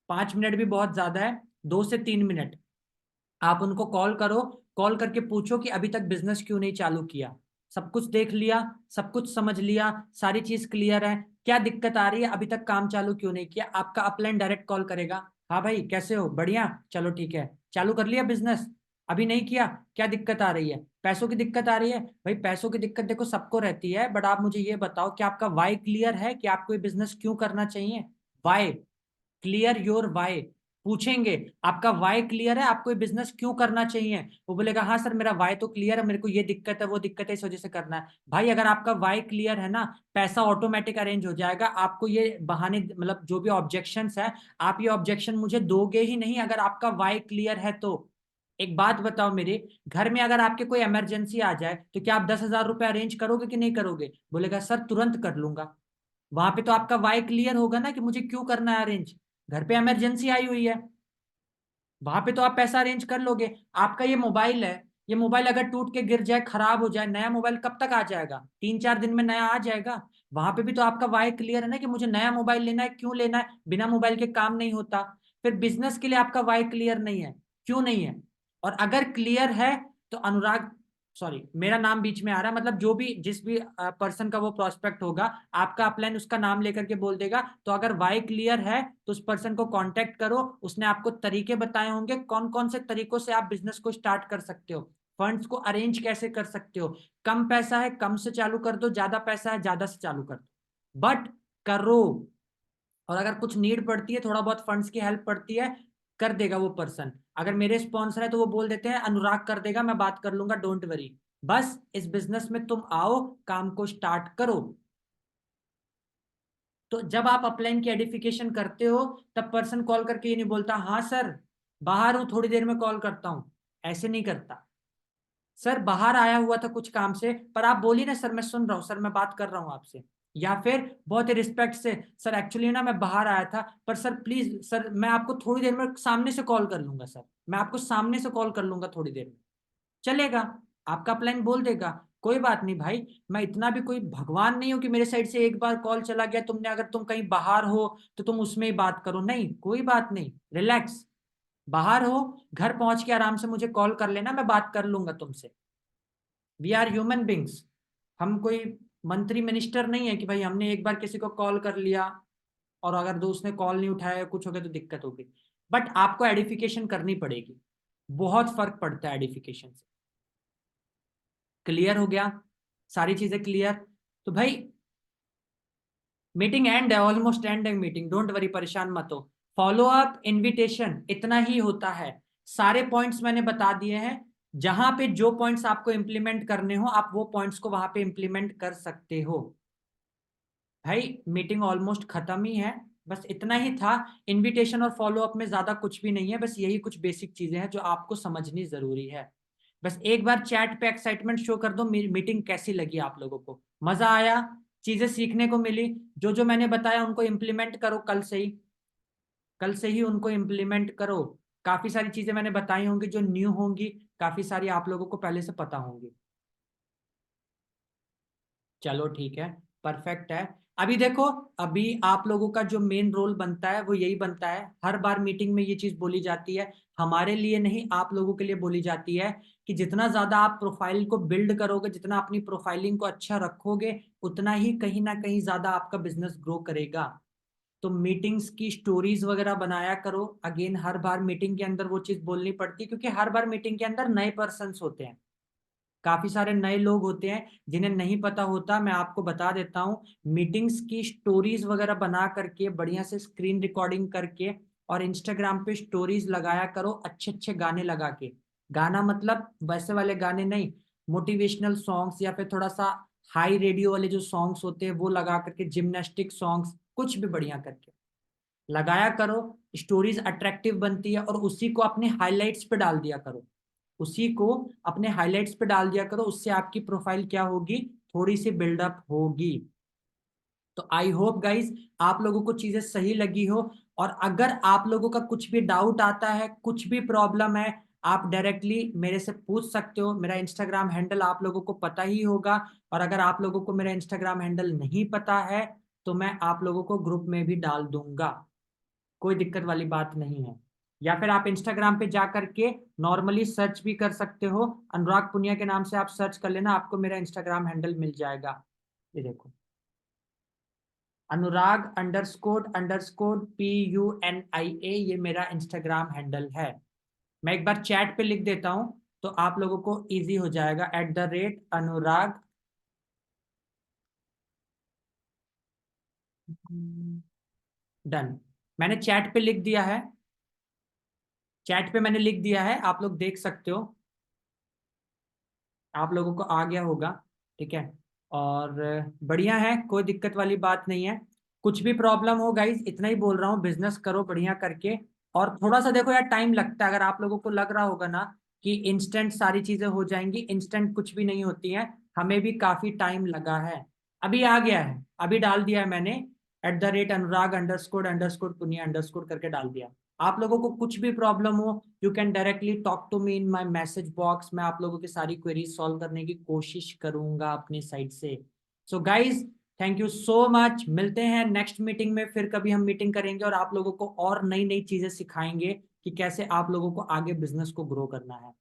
5 मिनट भी बहुत ज्यादा है, 2 से 3 मिनट आप उनको कॉल करो। कॉल करके पूछो कि अभी तक बिजनेस क्यों नहीं चालू किया, सब कुछ देख लिया, सब कुछ समझ लिया, सारी चीज क्लियर है, क्या दिक्कत आ रही है, अभी तक काम चालू क्यों नहीं किया। आपका अपलाइन डायरेक्ट कॉल करेगा, हाँ भाई कैसे हो, बढ़िया, चलो ठीक है, चालू कर लिया बिजनेस, अभी नहीं किया, क्या दिक्कत आ रही है, पैसों की दिक्कत आ रही है। भाई पैसों की दिक्कत देखो सबको रहती है, बट आप मुझे ये बताओ कि आपका वाई क्लियर है कि आपको ये बिजनेस क्यों करना चाहिए। वाई, क्लियर योर वाई, पूछेंगे आपका वाई क्लियर है, आपको ये बिजनेस क्यों करना चाहिए। वो बोलेगा हाँ सर मेरा वाई तो क्लियर है, मेरे को ये दिक्कत है वो दिक्कत है, इस वजह से करना है। भाई अगर आपका वाई क्लियर है ना, पैसा ऑटोमेटिक अरेंज हो जाएगा। आपको ये बहाने मतलब जो भी ऑब्जेक्शंस है, आप ये ऑब्जेक्शन मुझे दोगे ही नहीं अगर आपका वाई क्लियर है तो। एक बात बताओ मेरे, घर में अगर आपके कोई इमरजेंसी आ जाए तो क्या आप 10,000 रुपये अरेंज करोगे कि नहीं करोगे। बोलेगा सर तुरंत कर लूंगा। वहां पे तो आपका वाई क्लियर होगा ना कि मुझे क्यों करना है अरेंज, घर पे इमरजेंसी आई हुई है, वहां पे तो आप पैसा अरेंज कर लोगे। आपका ये मोबाइल है, ये मोबाइल अगर टूट के गिर जाए, खराब हो जाए, नया मोबाइल कब तक आ जाएगा, 3-4 दिन में नया आ जाएगा। वहां पे भी तो आपका वाई क्लियर है ना कि मुझे नया मोबाइल लेना है, क्यों लेना है, बिना मोबाइल के काम नहीं होता। फिर बिजनेस के लिए आपका वाई क्लियर नहीं है, क्यों नहीं है। और अगर क्लियर है तो अनुराग, सॉरी मेरा नाम बीच में आ रहा है, मतलब जो भी जिस भी पर्सन का वो प्रोस्पेक्ट होगा, आपका अपलाइन उसका नाम लेकर के बोल देगा। तो अगर वाई क्लियर है तो उस पर्सन को कांटेक्ट करो, उसने आपको तरीके बताए होंगे कौन कौन से तरीकों से आप बिजनेस को स्टार्ट कर सकते हो, फंड्स को अरेंज कैसे कर सकते हो। कम पैसा है कम से चालू कर दो, ज्यादा पैसा है ज्यादा से चालू कर दो, बट करो। और अगर कुछ नीड पड़ती है, थोड़ा बहुत फंड्स की हेल्प पड़ती है, कर देगा वो पर्सन। अगर मेरे स्पॉन्सर है तो वो बोल देते हैं अनुराग कर देगा, मैं बात कर लूंगा, डोंट वरी। बस इस बिजनेस में तुम आओ, काम को स्टार्ट करो। तो जब आप अपलाइन की एडिफिकेशन करते हो, तब पर्सन कॉल करके ये नहीं बोलता हाँ सर बाहर हूं थोड़ी देर में कॉल करता हूं, ऐसे नहीं करता। सर बाहर आया हुआ था कुछ काम से, पर आप बोलिए ना सर मैं सुन रहा हूँ, सर मैं बात कर रहा हूँ आपसे। या फिर बहुत ही रिस्पेक्ट से, सर एक्चुअली ना मैं बाहर आया था, पर सर प्लीज सर मैं आपको थोड़ी देर में सामने से कॉल कर लूंगा, सर मैं आपको सामने से कॉल कर लूंगा थोड़ी देर में, चलेगा। आपका प्लान बोल देगा कोई बात नहीं भाई, मैं इतना भी कोई भगवान नहीं हूं कि मेरे साइड से एक बार कॉल चला गया तुमने, अगर तुम कहीं बाहर हो तो तुम उसमें ही बात करो, नहीं कोई बात नहीं, रिलैक्स। बाहर हो, घर पहुंच के आराम से मुझे कॉल कर लेना, मैं बात कर लूंगा तुमसे। वी आर ह्यूमन बींग्स, हम कोई मंत्री मिनिस्टर नहीं है कि भाई हमने एक बार किसी को कॉल कर लिया और अगर दोस्त ने कॉल नहीं उठाया कुछ हो गया तो दिक्कत होगी। बट आपको एडिफिकेशन करनी पड़ेगी, बहुत फर्क पड़ता है एडिफिकेशन से। क्लियर हो गया, सारी चीजें क्लियर। तो भाई मीटिंग एंड है, ऑलमोस्ट एंड है मीटिंग, डोंट वरी, परेशान मत हो। फॉलो अप इनविटेशन इतना ही होता है, सारे पॉइंट्स मैंने बता दिए हैं। जहां पे जो पॉइंट्स आपको इंप्लीमेंट करने हो आप वो पॉइंट्स को वहां पे इंप्लीमेंट कर सकते हो। भाई मीटिंग ऑलमोस्ट खत्म ही है, बस इतना ही था। इनविटेशन और फॉलो अप में ज्यादा कुछ भी नहीं है, बस यही कुछ बेसिक चीजें हैं जो आपको समझनी जरूरी है। बस एक बार चैट पे एक्साइटमेंट शो कर दो, मीटिंग कैसी लगी आप लोगों को, मजा आया, चीजें सीखने को मिली, जो जो मैंने बताया उनको इम्प्लीमेंट करो कल से ही, कल से ही उनको इम्प्लीमेंट करो। काफी सारी चीजें मैंने बताई होंगी जो न्यू होंगी, काफी सारी आप लोगों को पहले से पता होंगी। चलो ठीक है, परफेक्ट है। अभी देखो, अभी आप लोगों का जो मेन रोल बनता है वो यही बनता है, हर बार मीटिंग में ये चीज बोली जाती है, हमारे लिए नहीं आप लोगों के लिए बोली जाती है, कि जितना ज्यादा आप प्रोफाइल को बिल्ड करोगे, जितना अपनी प्रोफाइलिंग को अच्छा रखोगे, उतना ही कहीं ना कहीं ज्यादा आपका बिजनेस ग्रो करेगा। तो मीटिंग्स की स्टोरीज वगैरह बनाया करो। अगेन हर बार मीटिंग के अंदर वो चीज बोलनी पड़ती है, क्योंकि हर बार मीटिंग के अंदर नए पर्सन होते हैं, काफी सारे नए लोग होते हैं जिन्हें नहीं पता होता। मैं आपको बता देता हूँ, मीटिंग्स की स्टोरीज वगैरह बना करके बढ़िया से स्क्रीन रिकॉर्डिंग करके और इंस्टाग्राम पे स्टोरीज लगाया करो, अच्छे अच्छे गाने लगा के। गाना मतलब वैसे वाले गाने नहीं, मोटिवेशनल सॉन्ग्स या फिर थोड़ा सा हाई रेडियो वाले जो सॉन्ग्स होते हैं वो लगा करके, जिम्नास्टिक सॉन्ग्स, कुछ भी बढ़िया करके लगाया करो। स्टोरीज अट्रैक्टिव बनती है, और उसी को अपने हाइलाइट्स पे डाल दिया करो। उसी को अपने हाइलाइट्स पे डाल दिया करो, उससे आपकी प्रोफाइल क्या होगी, थोड़ी सी बिल्डअप होगी। तो आई होप गाइज आप लोगों को चीजें सही लगी हो। और अगर आप लोगों का कुछ भी डाउट आता है, कुछ भी प्रॉब्लम है, आप डायरेक्टली मेरे से पूछ सकते हो। मेरा इंस्टाग्राम हैंडल आप लोगों को पता ही होगा, और अगर आप लोगों को मेरा इंस्टाग्राम हैंडल नहीं पता है तो मैं आप लोगों को ग्रुप में भी डाल दूंगा, कोई दिक्कत वाली बात नहीं है। या फिर आप इंस्टाग्राम पे जा करके नॉर्मली सर्च भी कर सकते हो, अनुराग पुनिया के नाम से आप सर्च कर लेना, आपको मेरा इंस्टाग्राम हैंडल मिल जाएगा। ये देखो, अनुराग अंडरस्कोर PUNIA, ये मेरा इंस्टाग्राम हैंडल है। मैं एक बार चैट पे लिख देता हूं तो आप लोगों को इजी हो जाएगा, @अनुराग। डन, मैंने चैट पे लिख दिया है, चैट पे मैंने लिख दिया है, आप लोग देख सकते हो, आप लोगों को आ गया होगा। ठीक है, और बढ़िया है, कोई दिक्कत वाली बात नहीं है। कुछ भी प्रॉब्लम हो गाइज, इतना ही बोल रहा हूँ, बिजनेस करो बढ़िया करके। और थोड़ा सा देखो यार, टाइम लगता है, अगर आप लोगों को लग रहा होगा ना कि इंस्टेंट सारी चीजें हो जाएंगी, इंस्टेंट कुछ भी नहीं होती हैं, हमें भी काफी टाइम लगा है। अभी आ गया है, अभी डाल दिया है मैंने, @अनुराग पुनिया अंडरस्कोर करके डाल दिया। आप लोगों को कुछ भी प्रॉब्लम हो, you can directly talk to me in my message box. मैं आप लोगों की सारी क्वेरीज सॉल्व करने की कोशिश करूंगा अपनी साइड से। So guys, thank you so much. मिलते हैं नेक्स्ट मीटिंग में, फिर कभी हम मीटिंग करेंगे और आप लोगों को और नई नई चीजें सिखाएंगे कि कैसे आप लोगों को आगे बिजनेस को ग्रो करना है।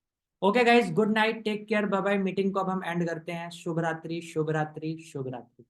Okay guys, good night, take care, bye bye. Meeting को अब हम एंड करते हैं। शुभ रात्रि, शुभ रात्रि, शुभ रात्रि।